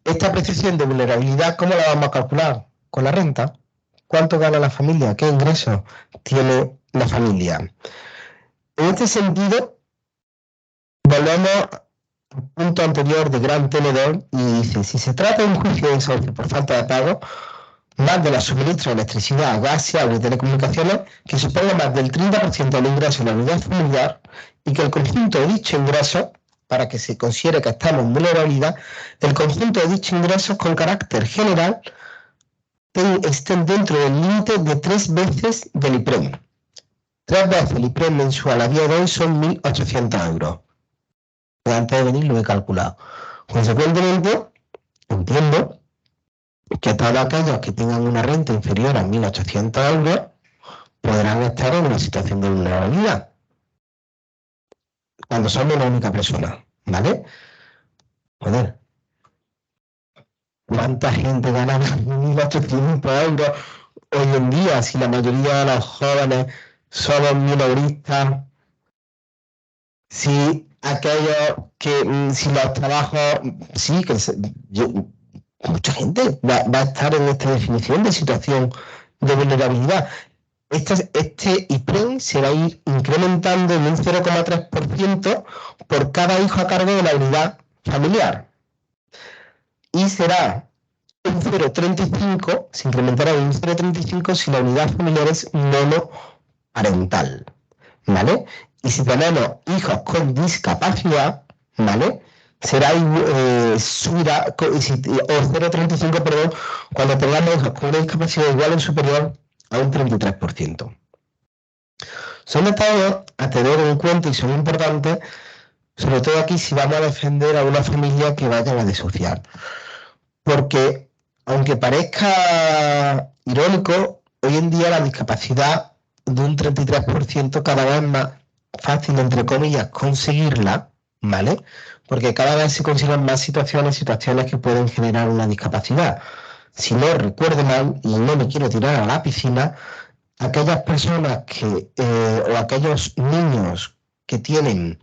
Esta apreciación de vulnerabilidad, ¿cómo la vamos a calcular? ¿Con la renta? ¿Cuánto gana la familia? ¿Qué ingresos tiene la familia? En este sentido, volvemos al punto anterior de gran tenedor y dice, si se trata de un juicio de desahucio por falta de pago, más de los suministros de electricidad, gas, agua y telecomunicaciones, que suponga más del 30% del ingreso de la unidad familiar y que el conjunto de dicho ingreso, para que se considere que estamos en vulnerabilidad, el conjunto de dichos ingresos con carácter general estén dentro del límite de 3 veces del IPREM. 3 veces el IPREM mensual a día de hoy son 1.800 euros. Antes de venir lo he calculado. Consecuentemente, entiendo que todos aquellos que tengan una renta inferior a 1.800 euros podrán estar en una situación de vulnerabilidad cuando somos una única persona, ¿vale? Joder, más tanta gente gana 1.800 euros hoy en día, si la mayoría de los jóvenes somos minoristas, si aquellos que, si los trabajos, sí, mucha gente va a estar en esta definición de situación de vulnerabilidad. Este IPREN se va a ir incrementando en un 0,3% por cada hijo a cargo de la unidad familiar. Y será un 0,35, se incrementará en un 0,35 si la unidad familiar es monoparental, ¿vale? Y si tenemos hijos con discapacidad, ¿vale? Subirá, o 0,35, perdón, cuando tengamos hijos con una discapacidad igual o superior a un 33%. Son detalles a tener en cuenta y son importantes, sobre todo aquí si vamos a defender a una familia que vaya a desahuciar. Porque, aunque parezca irónico, hoy en día la discapacidad de un 33% cada vez más fácil, entre comillas, conseguirla, ¿vale? Porque cada vez se consiguen más situaciones que pueden generar una discapacidad. Si no recuerdo mal, y no me quiero tirar a la piscina, aquellas personas o aquellos niños que tienen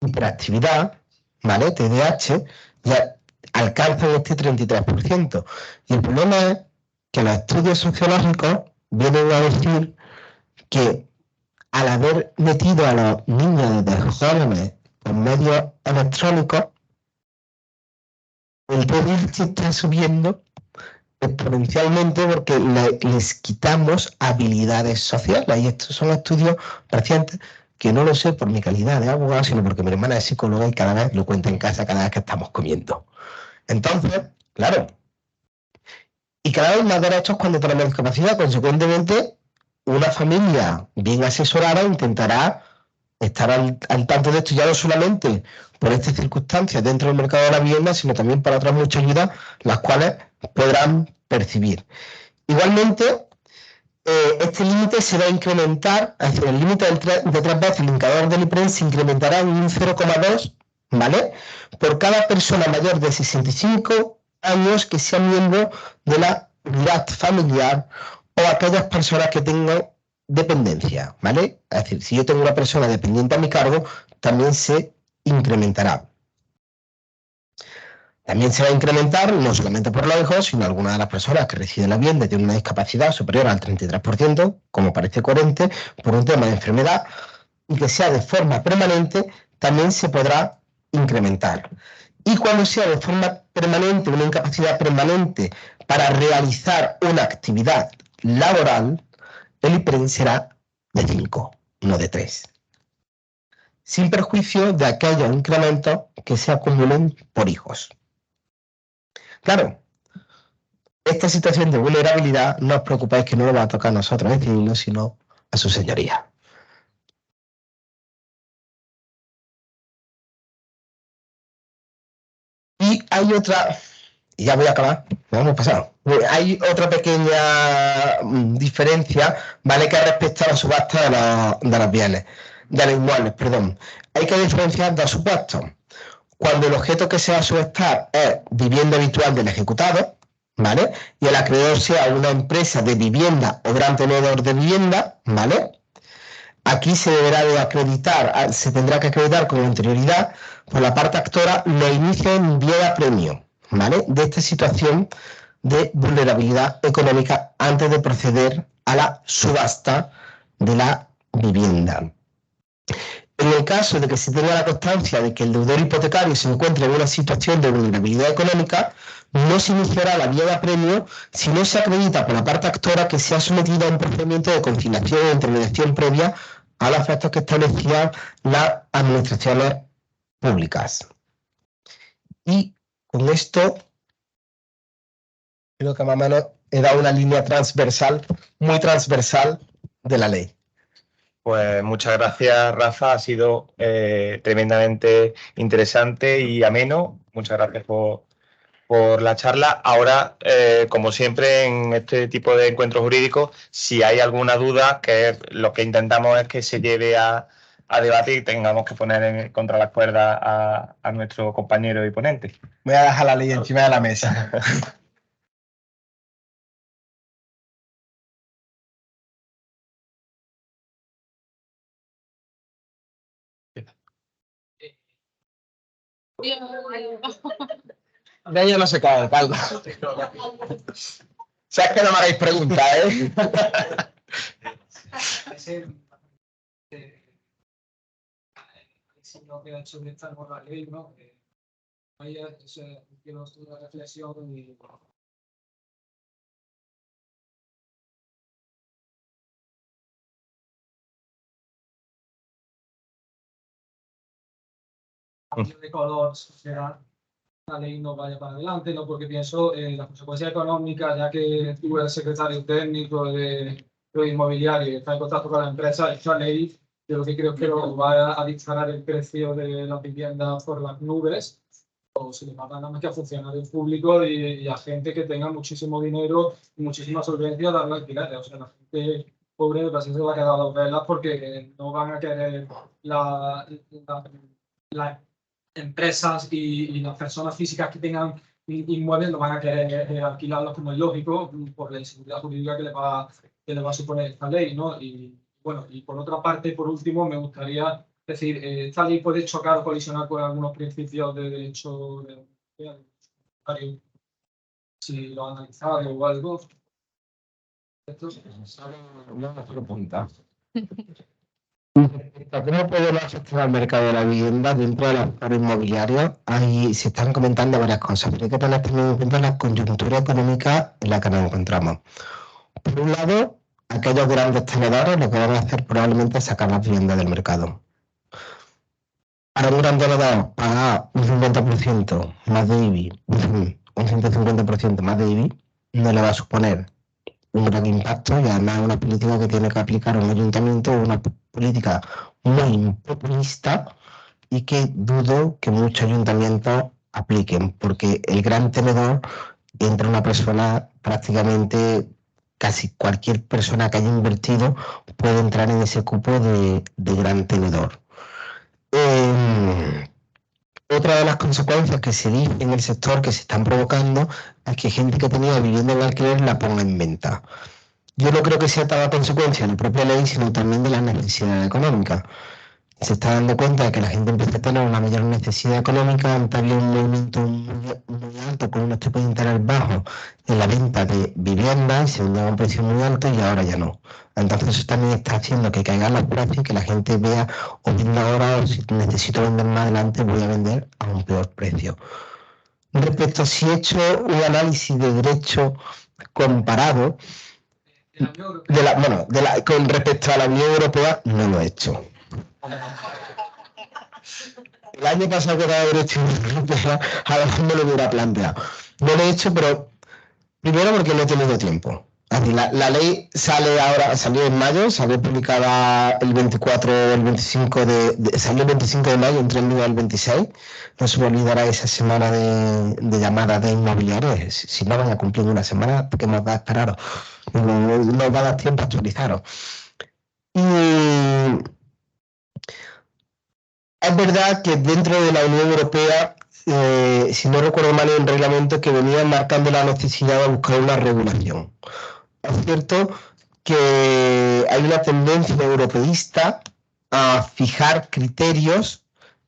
hiperactividad, ¿vale? TDAH, ya alcanzan este 33%. Y el problema es que los estudios sociológicos vienen a decir que al haber metido a los niños desde jóvenes con medios electrónicos, el TDAH está subiendo exponencialmente porque les quitamos habilidades sociales. Y estos son estudios recientes que no lo sé por mi calidad de abogado, sino porque mi hermana es psicóloga y cada vez lo cuenta en casa, cada vez que estamos comiendo. Entonces, claro, y cada vez más derechos cuando tenemos discapacidad. Consecuentemente, una familia bien asesorada intentará estar al tanto de esto, ya no solamente por estas circunstancias dentro del mercado de la vivienda, sino también para otras muchas ayudas, las cuales podrán percibir. Igualmente, este límite se va a incrementar, es decir, el límite de 3 veces el indicador del IPREN se incrementará en un 0,2, ¿vale? Por cada persona mayor de 65 años que sea miembro de la unidad familiar o aquellas personas que tengan dependencia, ¿vale? Es decir, si yo tengo una persona dependiente a mi cargo, también se incrementará. También se va a incrementar, no solamente por los hijos, sino algunas de las personas que residen en la vivienda y tienen una discapacidad superior al 33%, como parece coherente, por un tema de enfermedad, y que sea de forma permanente, también se podrá incrementar. Y cuando sea de forma permanente, una incapacidad permanente para realizar una actividad laboral, el IPREN será de 5, no de 3. Sin perjuicio de aquellos incrementos que se acumulen por hijos. Claro, esta situación de vulnerabilidad, no os preocupéis que no lo va a tocar a nosotros decidirlo, sino a su señoría. Y hay otra, y ya voy a acabar, nos hemos pasado. Hay otra pequeña diferencia, ¿vale? Que respecto a la subasta de los bienes, de los inmuebles, perdón. Hay que diferenciar dos supuestos. Cuando el objeto que se va a subastar es vivienda habitual del ejecutado, ¿vale? Y el acreedor sea una empresa de vivienda o gran tenedor de vivienda, ¿vale? Aquí se deberá de acreditar, se tendrá que acreditar con anterioridad por la parte actora los inicios en vía de premio, ¿vale? De esta situación de vulnerabilidad económica antes de proceder a la subasta de la vivienda. En el caso de que se tenga la constancia de que el deudor hipotecario se encuentra en una situación de vulnerabilidad económica, no se iniciará la vía de apremio si no se acredita por la parte actora que se ha sometido a un procedimiento de conciliación e intermediación previa a los efectos que establecían las administraciones públicas. Y con esto creo que más o menos he dado una línea transversal, muy transversal de la ley. Pues muchas gracias, Rafa. Ha sido tremendamente interesante y ameno. Muchas gracias por la charla. Ahora, como siempre en este tipo de encuentros jurídicos, si hay alguna duda, que lo que intentamos es que se lleve a a debate y tengamos que poner contra las cuerdas a nuestro compañero y ponente. Voy a dejar la ley encima de la mesa. De ella no se cae el caldo. O sea, es que no me hagáis preguntas, ¿eh? Si no queda hecho de esta nueva ley, ¿no? Vaya, quiero hacer una reflexión y cambio de color sociedad, la ley no vaya para adelante, ¿no? Porque pienso en las consecuencias económicas, ya que tú eres secretario técnico de inmobiliario y está en contacto con la empresa, esta ley yo lo que creo que va a disparar el precio de las viviendas por las nubes, o se le va a dar nada más que a funcionarios públicos y a gente que tenga muchísimo dinero y muchísima solvencia a darle alquileres. O sea, la gente pobre pues, se va a quedar a las velas porque no van a querer las empresas y las personas físicas que tengan inmuebles no van a querer alquilarlos, como es lógico, por la inseguridad jurídica que le va a suponer esta ley, ¿no? Y bueno, y por otra parte, por último, me gustaría decir, esta ley puede chocar o colisionar con algunos principios de derecho si lo han analizado o algo. Una pregunta. ¿Cómo podemos afectar al mercado de la vivienda dentro de los sectores inmobiliarios? Ahí se están comentando varias cosas, pero hay que tener también en cuenta la coyuntura económica en la que nos encontramos. Por un lado, aquellos grandes tenedores lo que van a hacer probablemente es sacar las viviendas del mercado. Para un gran tenedor, pagar un 50% más de IBI, un 150% más de IBI, no le va a suponer un gran impacto y además una política que tiene que aplicar un ayuntamiento, una política muy populista y que dudo que muchos ayuntamientos apliquen, porque el gran tenedor entra una persona prácticamente, casi cualquier persona que haya invertido puede entrar en ese cupo de gran tenedor. Otra de las consecuencias que se dice en el sector que se están provocando es que gente que tenía vivienda en alquiler la ponga en venta. Yo no creo que sea tal la consecuencia de la propia ley, sino también de las necesidades económicas. Se está dando cuenta de que la gente empieza a tener una mayor necesidad económica, antes había un movimiento muy alto con unos tipos de interés bajos en la venta de viviendas y se vendía a un precio muy alto y ahora ya no. Entonces eso también está haciendo que caigan los precios y que la gente vea o venda ahora o si necesito vender más adelante voy a vender a un peor precio. Respecto a si he hecho un análisis de derecho comparado, con respecto a la Unión Europea no lo he hecho. El año pasado que era derecho europeo, a lo mejor me lo hubiera planteado. No lo he hecho, pero primero porque no he tenido tiempo. Así, la ley salió en mayo, salió publicada el 24 o el 25 salió el 25 de mayo, entró en vigor el 26. No se me olvidará esa semana de llamadas de inmobiliarios. Si no van a cumplir una semana, ¿qué más va a esperaros? No va a dar tiempo a actualizaros. Y es verdad que dentro de la Unión Europea, si no recuerdo mal, hay un reglamento que venía marcando la necesidad de buscar una regulación. Es cierto que hay una tendencia europeísta a fijar criterios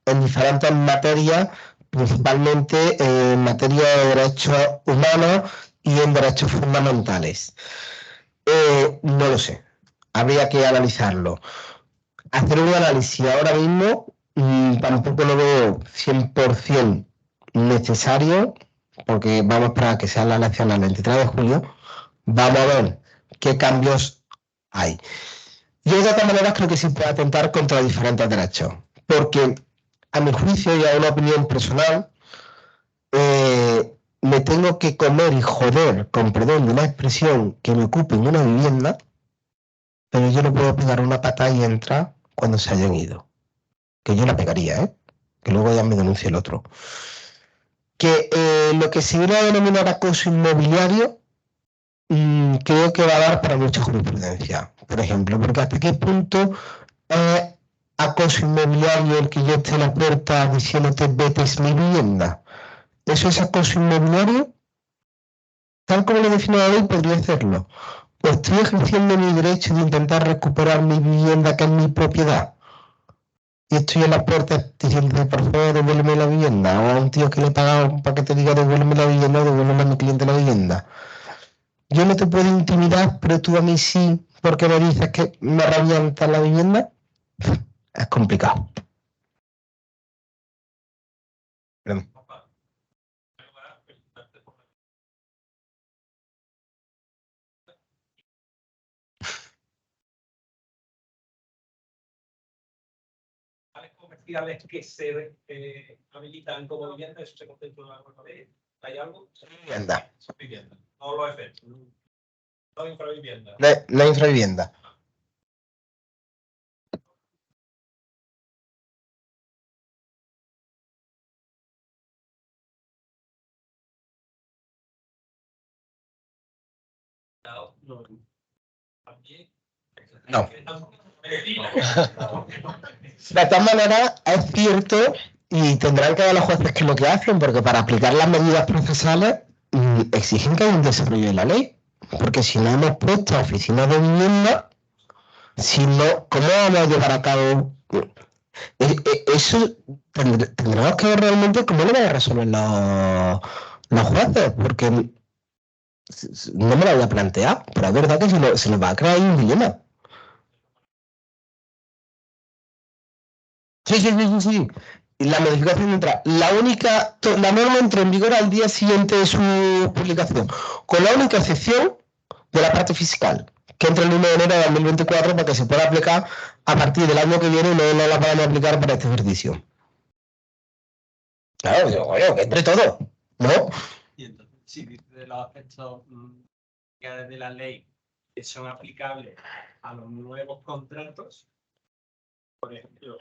en diferentes materias, principalmente en materia de derechos humanos y en derechos fundamentales. No lo sé, habría que analizarlo. Hacer un análisis ahora mismo tampoco lo veo 100% necesario, porque vamos a esperar a que sean las elecciones el 23 de julio, vamos a ver qué cambios hay. Yo de todas maneras creo que sí puede atentar contra diferentes derechos, porque a mi juicio y a una opinión personal, me tengo que comer y joder, con perdón de la expresión, que me ocupen una vivienda, pero yo no puedo pegar una pata y entrar cuando se hayan ido. Que yo la pegaría, que luego ya me denuncie el otro. Que lo que se viene a denominar acoso inmobiliario, creo que va a dar para mucha jurisprudencia, por ejemplo, porque hasta qué punto es acoso inmobiliario el que yo esté en la puerta diciéndote vete es mi vivienda? ¿Eso es acoso inmobiliario? Tal como lo define la ley, podría hacerlo. ¿O estoy ejerciendo mi derecho de intentar recuperar mi vivienda, que es mi propiedad? Y estoy en la puerta diciendo, por favor, devuélveme la vivienda. O a un tío que le he pagado para que te diga, devuélveme la vivienda, o devuélveme a mi cliente la vivienda. Yo no te puedo intimidar, pero tú a mí sí, porque me dices que me revientas la vivienda. Es complicado. Perdón. Comerciales que se habilitan como vivienda, eso se contempla en la norma de ¿hay algo? Vivienda. Vivienda, no los efectos. No infravivienda. La infravivienda. No. De todas maneras, es cierto, y tendrán que ver los jueces qué es lo que hacen, porque para aplicar las medidas procesales exigen que haya un desarrollo de la ley. Porque si no hemos puesto oficinas de vivienda, si no, ¿cómo vamos a llevar a cabo? Eso tendremos que ver realmente cómo lo van a resolver los jueces, porque no me lo había planteado, pero es verdad que se nos va a crear un dilema. Sí. Y la modificación entra. La norma entra en vigor al día siguiente de su publicación, con la única excepción de la parte fiscal, que entra el 1 de enero de 2024 para que se pueda aplicar a partir del año que viene y no la van a aplicar para este ejercicio. Claro, que entre todo, ¿no? Y entonces, si dice de los aspectos de la ley que son aplicables a los nuevos contratos, por ejemplo,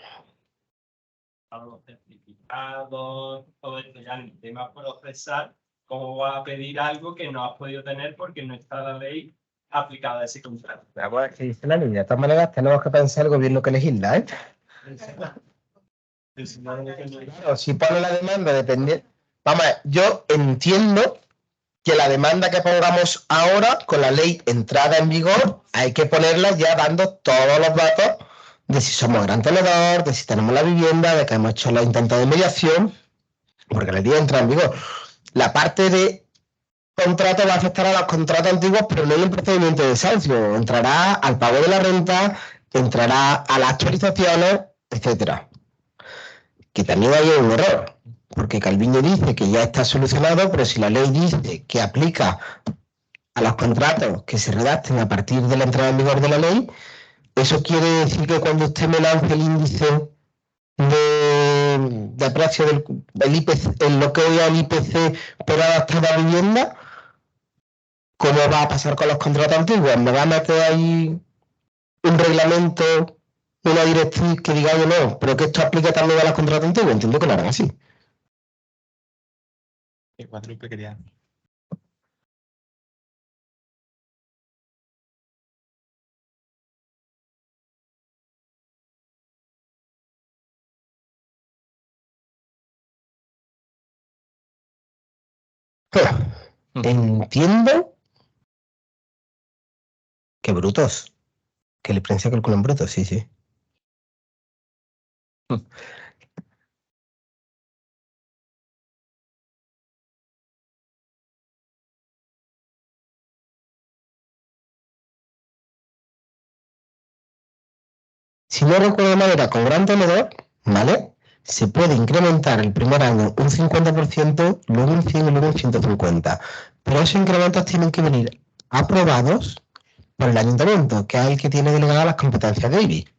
a los certificados, todo esto ya en el tema procesal, ¿cómo va a pedir algo que no has podido tener porque no está la ley aplicada a ese contrato? Pues que dice la niña, de todas maneras tenemos que pensar el gobierno que legisla, ¿eh? Claro, si pone la demanda dependiente. Vamos a ver, yo entiendo que la demanda que pongamos ahora, con la ley entrada en vigor, hay que ponerla ya dando todos los datos de si somos gran tenedor, de si tenemos la vivienda, de que hemos hecho los intentos de mediación, porque la ley entra en vigor. La parte de contrato va a afectar a los contratos antiguos, pero no en el procedimiento de desahucio. Entrará al pago de la renta, entrará a las actualizaciones, etcétera. Que también hay un error, porque Calviño dice que ya está solucionado, pero si la ley dice que aplica a los contratos que se redacten a partir de la entrada en vigor de la ley, eso quiere decir que cuando usted me lance el índice de precio del IPC, en lo que hoy es el IPC por adaptar a vivienda, ¿cómo va a pasar con los contratos antiguos? ¿Me va a meter ahí un reglamento, una directriz que diga yo no, pero que esto aplique también a los contratos antiguos? Entiendo que lo harán así. ¿Qué cuádruple quería? Entiendo que brutos. Que la diferencia calculan brutos, sí. Si no recuerdo mal, era con gran tenedor, ¿vale? Se puede incrementar el primer año un 50%, luego un 100 y luego un 150. Pero esos incrementos tienen que venir aprobados por el ayuntamiento, que es el que tiene delegadas las competencias de IBI.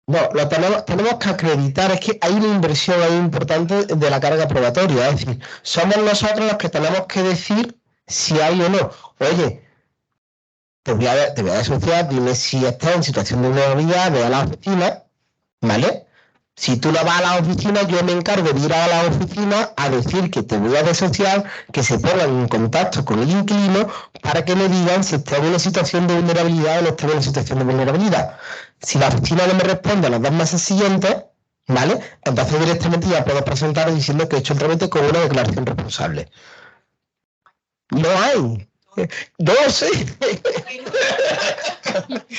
No, lo tenemos que acreditar, es que hay una inversión ahí importante de la carga probatoria, es decir, somos nosotros los que tenemos que decir si hay o no. Oye, te voy a denunciar, dime si estás en situación de vulnerabilidad, ve a la oficina, ¿vale? Si tú no vas a la oficina, yo me encargo de ir a la oficina a decir que te voy a desociar, que se pongan en contacto con el inquilino para que me digan si está en una situación de vulnerabilidad o no está en una situación de vulnerabilidad. Si la oficina no me responde a los 2 meses siguientes, ¿vale? Entonces directamente ya puedo presentar diciendo que he hecho el trámite con una declaración responsable. No hay. No lo sé.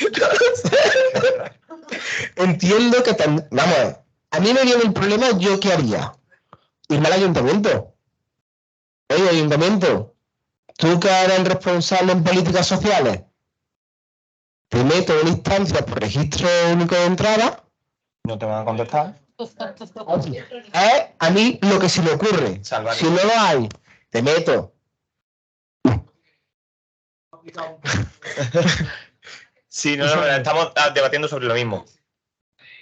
No lo sé. Entiendo que... Vamos, a mí me viene el problema, ¿yo qué haría? Irme al ayuntamiento. Oye, ayuntamiento, tú que eres el responsable en políticas sociales, te meto en instancia por registro único de entrada. No te van a contestar. Es a mí lo que se me ocurre. Salvar. Si no lo hay, te meto. Sí, no, estamos debatiendo sobre lo mismo.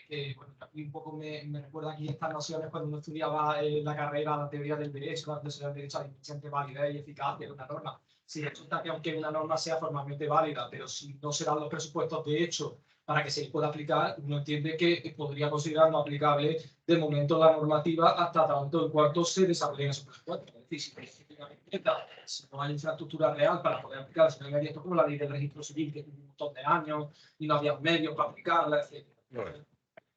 Bueno, a mí un poco me recuerda aquí estas nociones cuando uno estudiaba la carrera, la teoría del derecho, la teoría del derecho a la insuficiente validez y eficacia de una norma. Si resulta que aunque una norma sea formalmente válida, pero si no se dan los presupuestos de hecho para que se pueda aplicar, uno entiende que podría considerar no aplicable de momento la normativa hasta tanto en cuanto se desarrollen esos presupuestos. Es decir, si no hay infraestructura real para poder aplicar, si no hay esto como la ley del registro civil, que tiene un montón de años y no había medios para aplicarla, etc.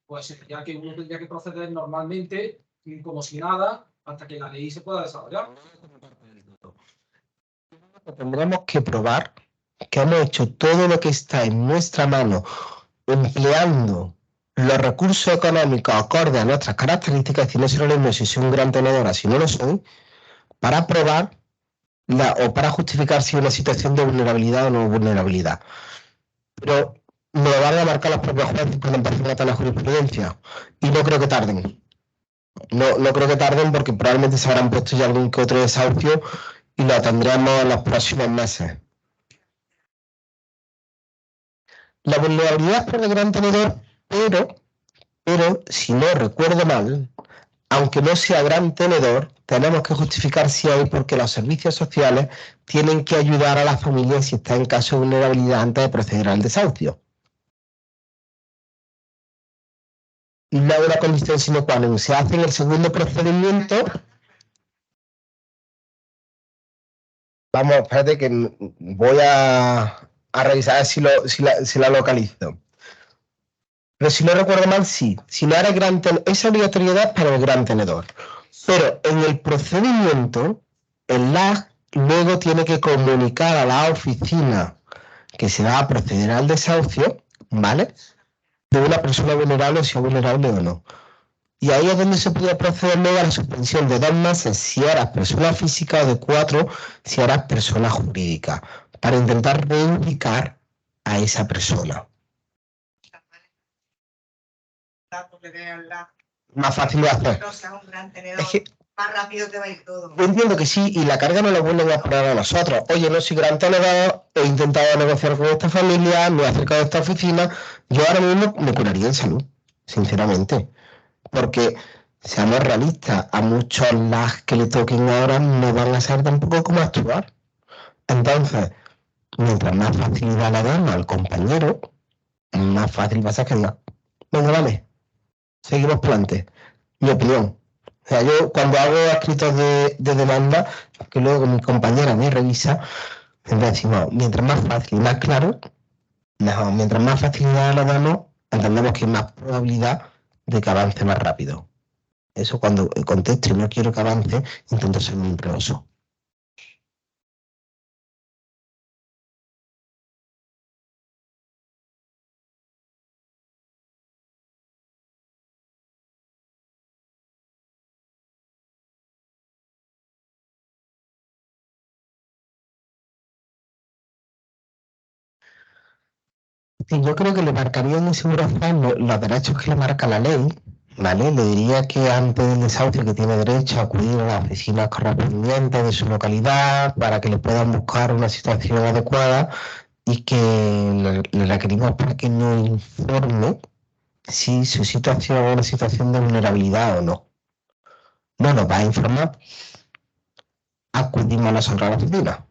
Pues ya que uno tendría que proceder normalmente, como si nada, hasta que la ley se pueda desarrollar. Tendremos que probar que hemos hecho todo lo que está en nuestra mano, empleando los recursos económicos acordes a nuestras características, si no se lo mismo si soy un gran tenedor, si no lo soy, para probar o para justificar si una situación de vulnerabilidad o no vulnerabilidad. Pero me lo van a marcar los propios jueces cuando empiecen a tener jurisprudencia. Y no creo que tarden. No creo que tarden porque probablemente se habrán puesto ya algún que otro desahucio y lo tendremos en los próximos meses. La vulnerabilidad es por el gran tenedor, pero si no recuerdo mal, aunque no sea gran tenedor, tenemos que justificar si hay porque los servicios sociales tienen que ayudar a la familia si está en caso de vulnerabilidad antes de proceder al desahucio. Y no hay una condición sine qua non. Se hace en el segundo procedimiento. Vamos, espérate que voy a revisar si la localizo. Pero si no recuerdo mal, sí. Si no era gran tenedor, esa obligatoriedad es para el gran tenedor. Pero en el procedimiento, el LAG luego tiene que comunicar a la oficina que se va a proceder al desahucio, ¿vale? De una persona vulnerable, si es vulnerable o no. Y ahí es donde se puede proceder luego a la suspensión de 2 meses si eras persona física o de 4 si eras persona jurídica, para intentar reubicar a esa persona. Más fácil de hacer. Es que más rápido te va a ir todo. yo entiendo que sí, y la carga no la vuelven a poner a nosotros. Oye, no soy gran tenedor, he intentado negociar con esta familia, me he acercado a esta oficina. Yo ahora mismo me curaría en salud, sinceramente. Porque, seamos realistas, a muchos las que le toquen ahora no van a saber tampoco cómo actuar. Entonces, mientras más facilidad le damos al compañero, más fácil va a ser que diga, venga, vale, seguimos para adelante. Mi opinión. O sea, yo cuando hago escritos de demanda, que luego mi compañera me revisa, siempre decimos, mientras más fácil y más claro, mejor. Mientras más facilidad le damos, entendemos que hay más probabilidad de que avance más rápido. Eso cuando contesto y no quiero que avance, intento ser muy imprevisto. Sí, yo creo que le marcaría en seguro los derechos que le marca la ley, ¿vale? Le diría que antes del desahucio que tiene derecho a acudir a las oficinas correspondientes de su localidad para que le puedan buscar una situación adecuada y que le requerimos para que nos informe si su situación es una situación de vulnerabilidad o no. No nos va a informar, acudimos nosotros a la oficina.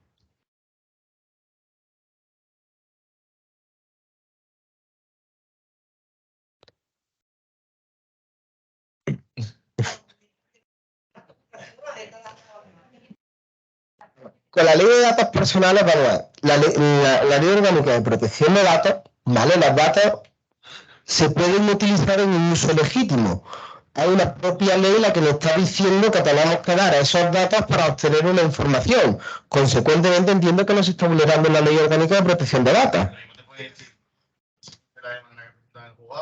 Con la ley de datos personales, vamos a ver, la ley orgánica de protección de datos, ¿vale? Los datos se pueden utilizar en un uso legítimo. Hay una propia ley la que nos está diciendo que tenemos que dar esos datos para obtener una información. Consecuentemente, entiendo que no se está vulnerando la ley orgánica de protección de datos.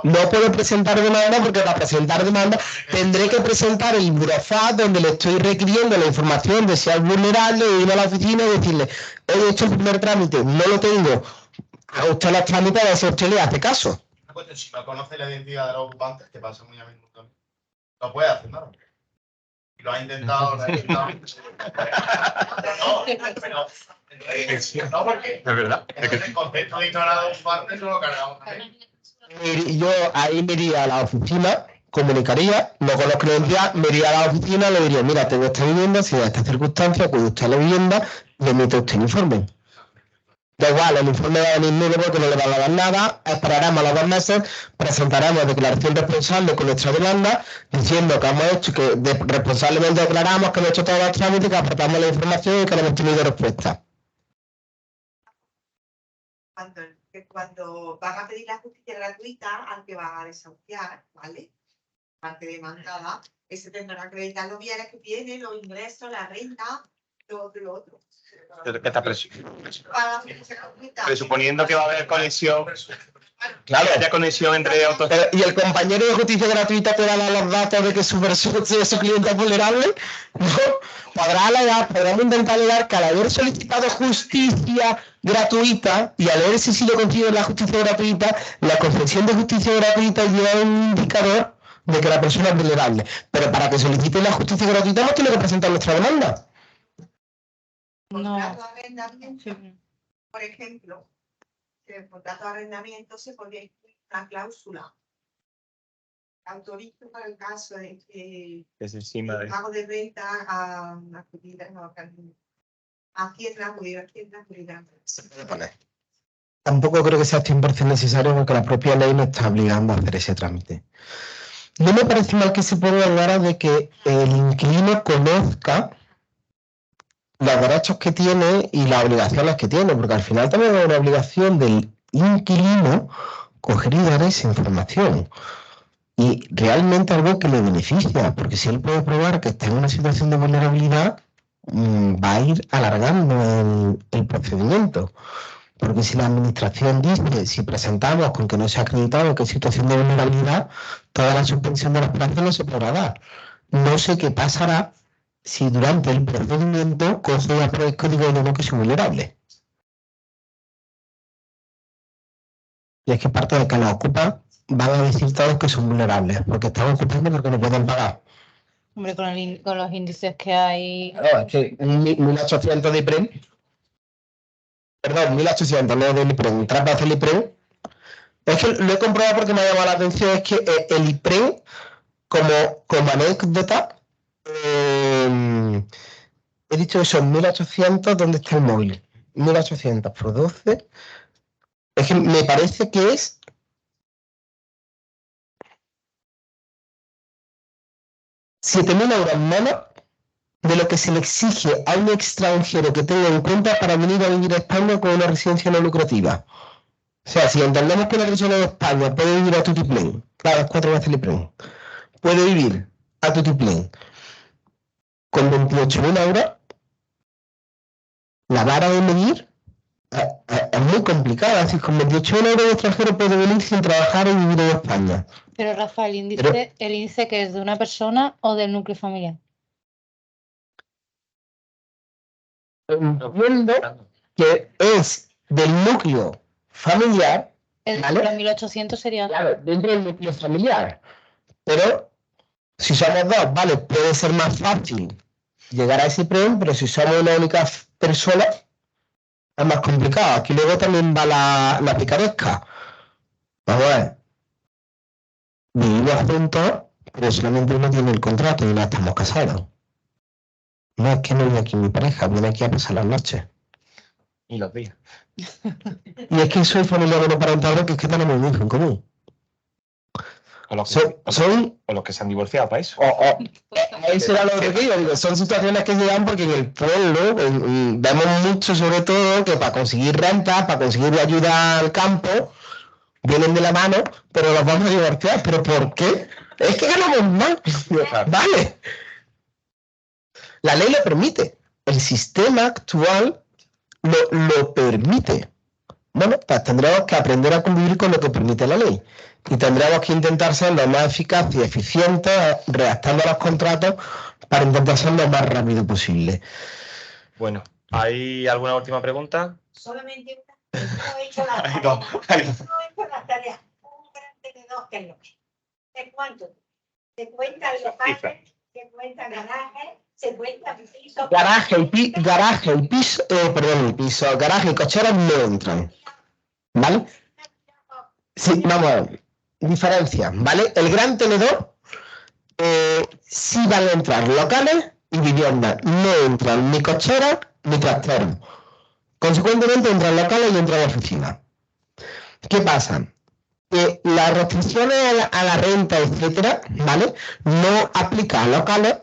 No puedo presentar demanda porque para presentar demanda tendré que presentar el burofax donde le estoy requiriendo la información de si es vulnerable, ir a la oficina y decirle, he hecho el primer trámite, no lo tengo, haga usted los trámites, a ver si usted le hace caso. Pues si no conoce la identidad de los ocupantes, que pasa muy a menudo también, no puede hacer nada. Y lo ha intentado, lo ha intentado. No, porque Es verdad. el concepto de ignorar a los ocupantes no lo cargamos también. Yo ahí me iría a la oficina, comunicaría, no conozco la identidad, me iría a la oficina, le diría, mira, tengo esta vivienda, si da esta circunstancia, acude usted a la vivienda, le emite usted el informe. Da igual, el informe va a venir nulo porque no le va a dar nada, esperaremos los 2 meses, presentaremos declaración responsable con nuestra demanda, diciendo que hemos hecho, que responsablemente declaramos que hemos hecho todos los trámites, que aportamos la información y que no hemos tenido respuesta. Cuando van a pedir la justicia gratuita al que van a desahuciar, ¿vale? Parte demandada, ese tendrá que acreditar los bienes que tiene, los ingresos, la renta, todo lo otro. ¿Qué está Para la justicia gratuita. presuponiendo que va a haber conexión? Claro. Que haya conexión entre autos. ¿Y el compañero de justicia gratuita te va a dar los datos de que su cliente es vulnerable? No. Podremos intentar alegar que al haber solicitado justicia gratuita y al ver si sí lo consigue la justicia gratuita, la concesión de justicia gratuita lleva un indicador de que la persona es vulnerable. Pero para que solicite la justicia gratuita no tiene que presentar nuestra demanda. No. Contrato de arrendamiento, por ejemplo, en el contrato de arrendamiento se podría incluir una cláusula que autoriza para el caso de que Es encima de. el pago de renta a acudir a Hacienda, acudir a Hacienda, acudir a Tampoco creo que sea 100% necesario porque la propia ley nos está obligando a hacer ese trámite. No me parece mal que se pueda hablar de que el inquilino conozca los derechos que tiene y las obligaciones que tiene, porque al final también es una obligación del inquilino coger y dar esa información. Y realmente algo que le beneficia, porque si él puede probar que está en una situación de vulnerabilidad, va a ir alargando el procedimiento. Porque si la administración dice, si presentamos con que no se ha acreditado que es situación de vulnerabilidad, toda la suspensión de los plazos no se podrá dar. No sé qué pasará si durante el procedimiento coge y aprueba el código de no que soy vulnerable. Y es que parte de que la ocupan van a decir todos que son vulnerables, porque están ocupando porque no pueden pagar. Hombre, con los índices que hay. Claro, es que 1.800 de IPREM, perdón, 1.800, no de IPREM, 3 veces el IPREM. Es que lo he comprobado porque me ha llamado la atención, es que el IPREM, como anécdota, he dicho que son 1.800, ¿dónde está el móvil? 1.800 por 12. Es que me parece que es 7.000 euros menos de lo que se le exige a un extranjero que tenga en cuenta para venir a vivir a España con una residencia no lucrativa. O sea, si entendemos que una persona de España puede vivir a tutiplén, claro, es 4 veces el IPREM, puede vivir a tutiplén con 28.000 euros, la vara de medir es muy complicada. Es decir, con 28.000 euros el extranjero puede venir sin trabajar y vivir en España. Pero Rafa, el índice que es de una persona o del núcleo familiar. Entiendo que es del núcleo familiar, ¿vale? Los 1.800 serían. Claro, dentro del núcleo familiar. Pero si somos dos, vale, puede ser más fácil llegar a ese premio, pero si somos una única persona, es más complicado. Aquí luego también va la picaresca. Vamos a ver. Vivimos juntos, pero solamente uno tiene el contrato y no estamos casados. No es que no viene aquí mi pareja, viene aquí a pasar las noches. Y los días. Y es que soy familia monoparental, que es que tenemos un hijo en común. O los que, o los que se han divorciado para eso. Eso era lo que digo, son situaciones que se dan porque en el pueblo vemos mucho, sobre todo, que para conseguir renta, para conseguir ayuda al campo, vienen de la mano, pero los vamos a divorciar. ¿Pero por qué? Es que ganamos más. Vale. La ley lo permite. El sistema actual lo permite. Bueno, pues tendremos que aprender a convivir con lo que permite la ley. Y tendremos que intentar ser lo más eficaz y eficiente redactando los contratos para intentar ser lo más rápido posible. Bueno, ¿hay alguna última pregunta? Solamente una. No he hecho la tarea. No he hecho la tarea. Un gran tenedor que es lo que. ¿De cuánto? Se cuentan locales, se cuentan garajes, se cuentan pisos. Garaje y piso, garaje y cocheras no entran. ¿Vale? Sí, vamos a ver. Diferencia, ¿vale? El gran tenedor sí van a entrar locales y viviendas. No entran ni cocheras ni tractores. Consecuentemente entran locales y entran oficinas. ¿Qué pasa? Que las restricciones a la renta, etcétera, ¿vale? No aplica a locales,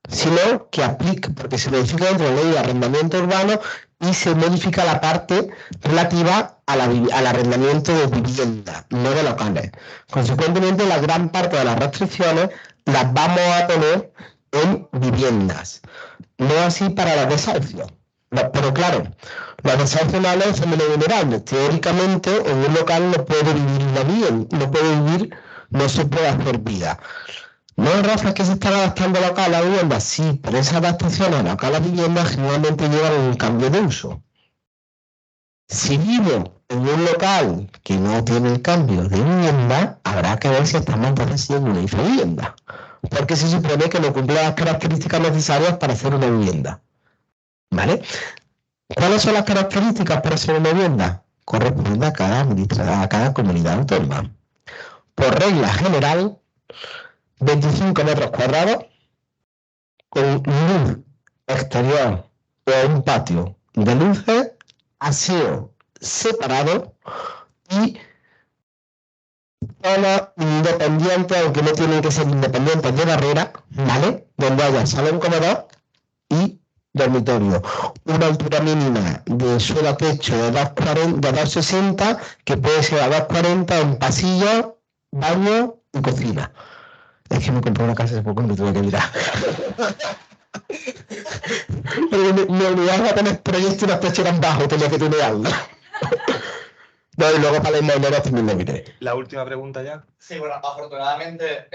sino que aplica, porque se modifica dentro de la ley de arrendamiento urbano y se modifica la parte relativa al arrendamiento de vivienda, no de locales. Consecuentemente, la gran parte de las restricciones las vamos a poner en viviendas, no así para los desahucios. Pero claro, los desahucios no hablan de fenómenos vulnerables. Teóricamente, en un local no puede vivir nadie, no se puede hacer vida. ¿No, Rafa, que se está adaptando local a la vivienda? Sí, pero esas adaptaciones local a la vivienda generalmente llevan un cambio de uso. Si vivo en un local que no tiene el cambio de vivienda, habrá que ver si estamos entonces en una vivienda. Porque se supone que no cumple las características necesarias para hacer una vivienda. ¿Vale? ¿Cuáles son las características para hacer una vivienda? Corresponde a cada comunidad autónoma. Por regla general, 25 metros cuadrados con luz exterior o un patio de luces, aseo separado y zonas independientes, aunque no tienen que ser independientes de barrera, ¿vale? Donde haya salón, comedor y dormitorio. Una altura mínima de suelo a techo de 2,60, que puede ser a 2,40 en pasillo, baño y cocina. Es que me compré una casa hace poco y me tuve que mirar. Me obligaba a tener proyectos y unas pecheras bajo, tenía que tener algo. No, y luego para la inmobiliaria también me miré. La última pregunta ya. Sí, bueno, afortunadamente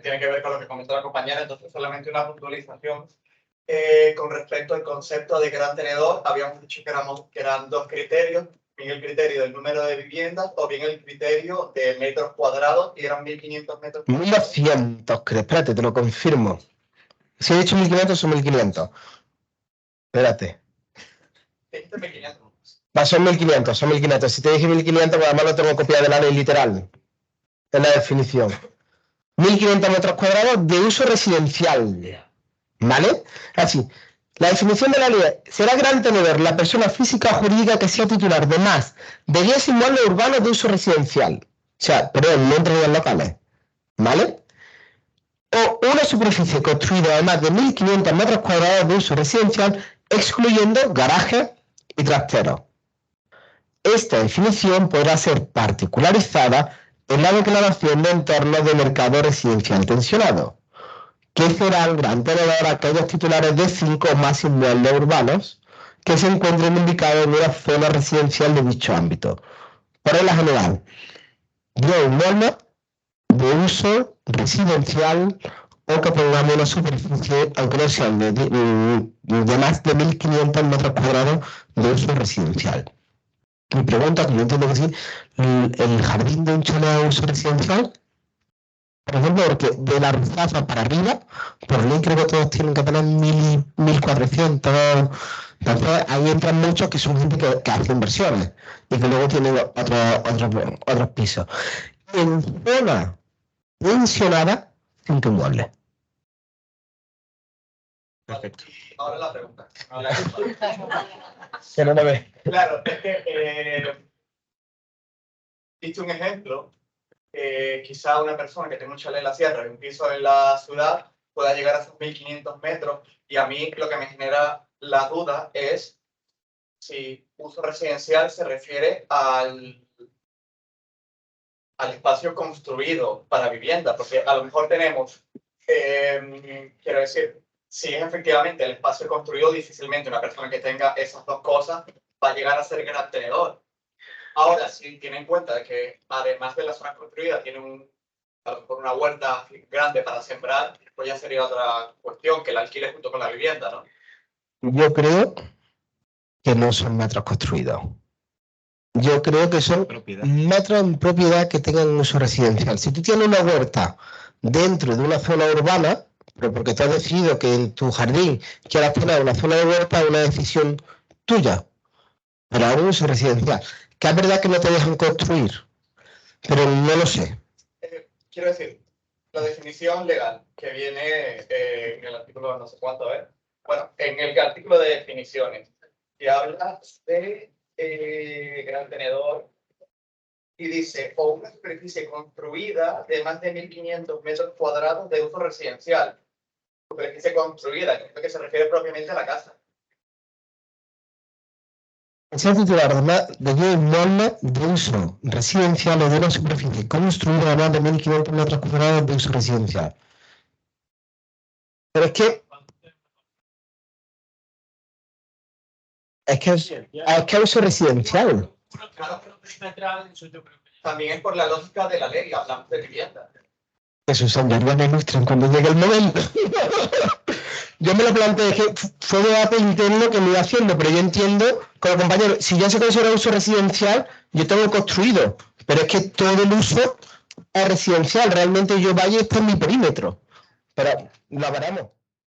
tiene que ver con lo que comentó la compañera, entonces solamente una puntualización. Con respecto al concepto de gran tenedor, habíamos dicho que eran dos criterios, bien el criterio del número de viviendas o bien el criterio de metros cuadrados, y eran 1.500 metros cuadrados. 1.200, creo. Espérate, te lo confirmo. Si he dicho 1.500, son 1.500. Espérate. Este 1.500. Va, son 1.500, son 1.500. Si te dije 1.500, pues además lo tengo copiado de la ley literal. En la definición. 1.500 metros cuadrados de uso residencial. ¿Vale? Así. La definición de la ley será gran tenedor la persona física o jurídica que sea titular de más de 10 inmuebles urbanos de uso residencial. O sea, perdón, no entre locales. ¿Vale? O una superficie construida de más de 1.500 metros cuadrados de uso residencial, excluyendo garajes y trasteros. Esta definición podrá ser particularizada en la declaración de entornos de mercado residencial tensionado, que serán gran tenedor a aquellos titulares de 5 o más inmuebles urbanos que se encuentren indicados en una zona residencial de dicho ámbito. Por regla general, 10 inmuebles de uso residencial o que pongamos una superficie, aunque no sean de más de 1.500 metros cuadrados de uso residencial. Mi pregunta, que yo entiendo que sí, ¿el jardín de un chalet de uso residencial? Por ejemplo, porque de la ruzafa para arriba, por ley creo que todos tienen que tener 1.400. Entonces ahí entran muchos que son gente que hace inversiones y que luego tienen otros pisos. En zona tensionada, 5 inmuebles. Perfecto. Ahora la pregunta. Que no me ve. Claro, es que diste un ejemplo quizá una persona que tenga un chalet en la sierra y un piso en la ciudad pueda llegar a esos 1500 metros, y a mí lo que me genera la duda es si uso residencial se refiere al espacio construido para vivienda, porque a lo mejor tenemos, quiero decir, si es efectivamente el espacio construido, difícilmente una persona que tenga esas dos cosas va a llegar a ser gran tenedor. Ahora, si tiene en cuenta de que además de la zona construida tiene a lo mejor una huerta grande para sembrar, pues ya sería otra cuestión, que la alquile junto con la vivienda, ¿no? Yo creo que no son metros construidos. Yo creo que son metros en propiedad que tengan un uso residencial. Si tú tienes una huerta dentro de una zona urbana, pero porque tú has decidido que en tu jardín quieras poner una zona de huerta, es una decisión tuya, pero es un uso residencial. Que es verdad que no te dejan construir, pero no lo sé. Quiero decir, la definición legal que viene en el artículo no sé cuánto, a ver. Bueno, en el artículo de definiciones, que habla de gran tenedor y dice, o una superficie construida de más de 1500 metros cuadrados de uso residencial. Superficie construida, creo que se refiere propiamente a la casa. Se titular de normas de uso residencial o de una superficie construida de más de 1500 metros cuadrados de uso residencial. Pero es que es uso residencial. También es por la lógica de la ley, hablamos de vivienda. Jesús, ya me ilustren cuando llegue el momento. Yo me lo planteé, que fue debate interno que me iba haciendo, pero yo entiendo, con los compañeros, si ya se considera uso residencial, yo tengo construido, pero es que todo el uso es residencial, realmente yo vaya por mi perímetro, pero lo veremos.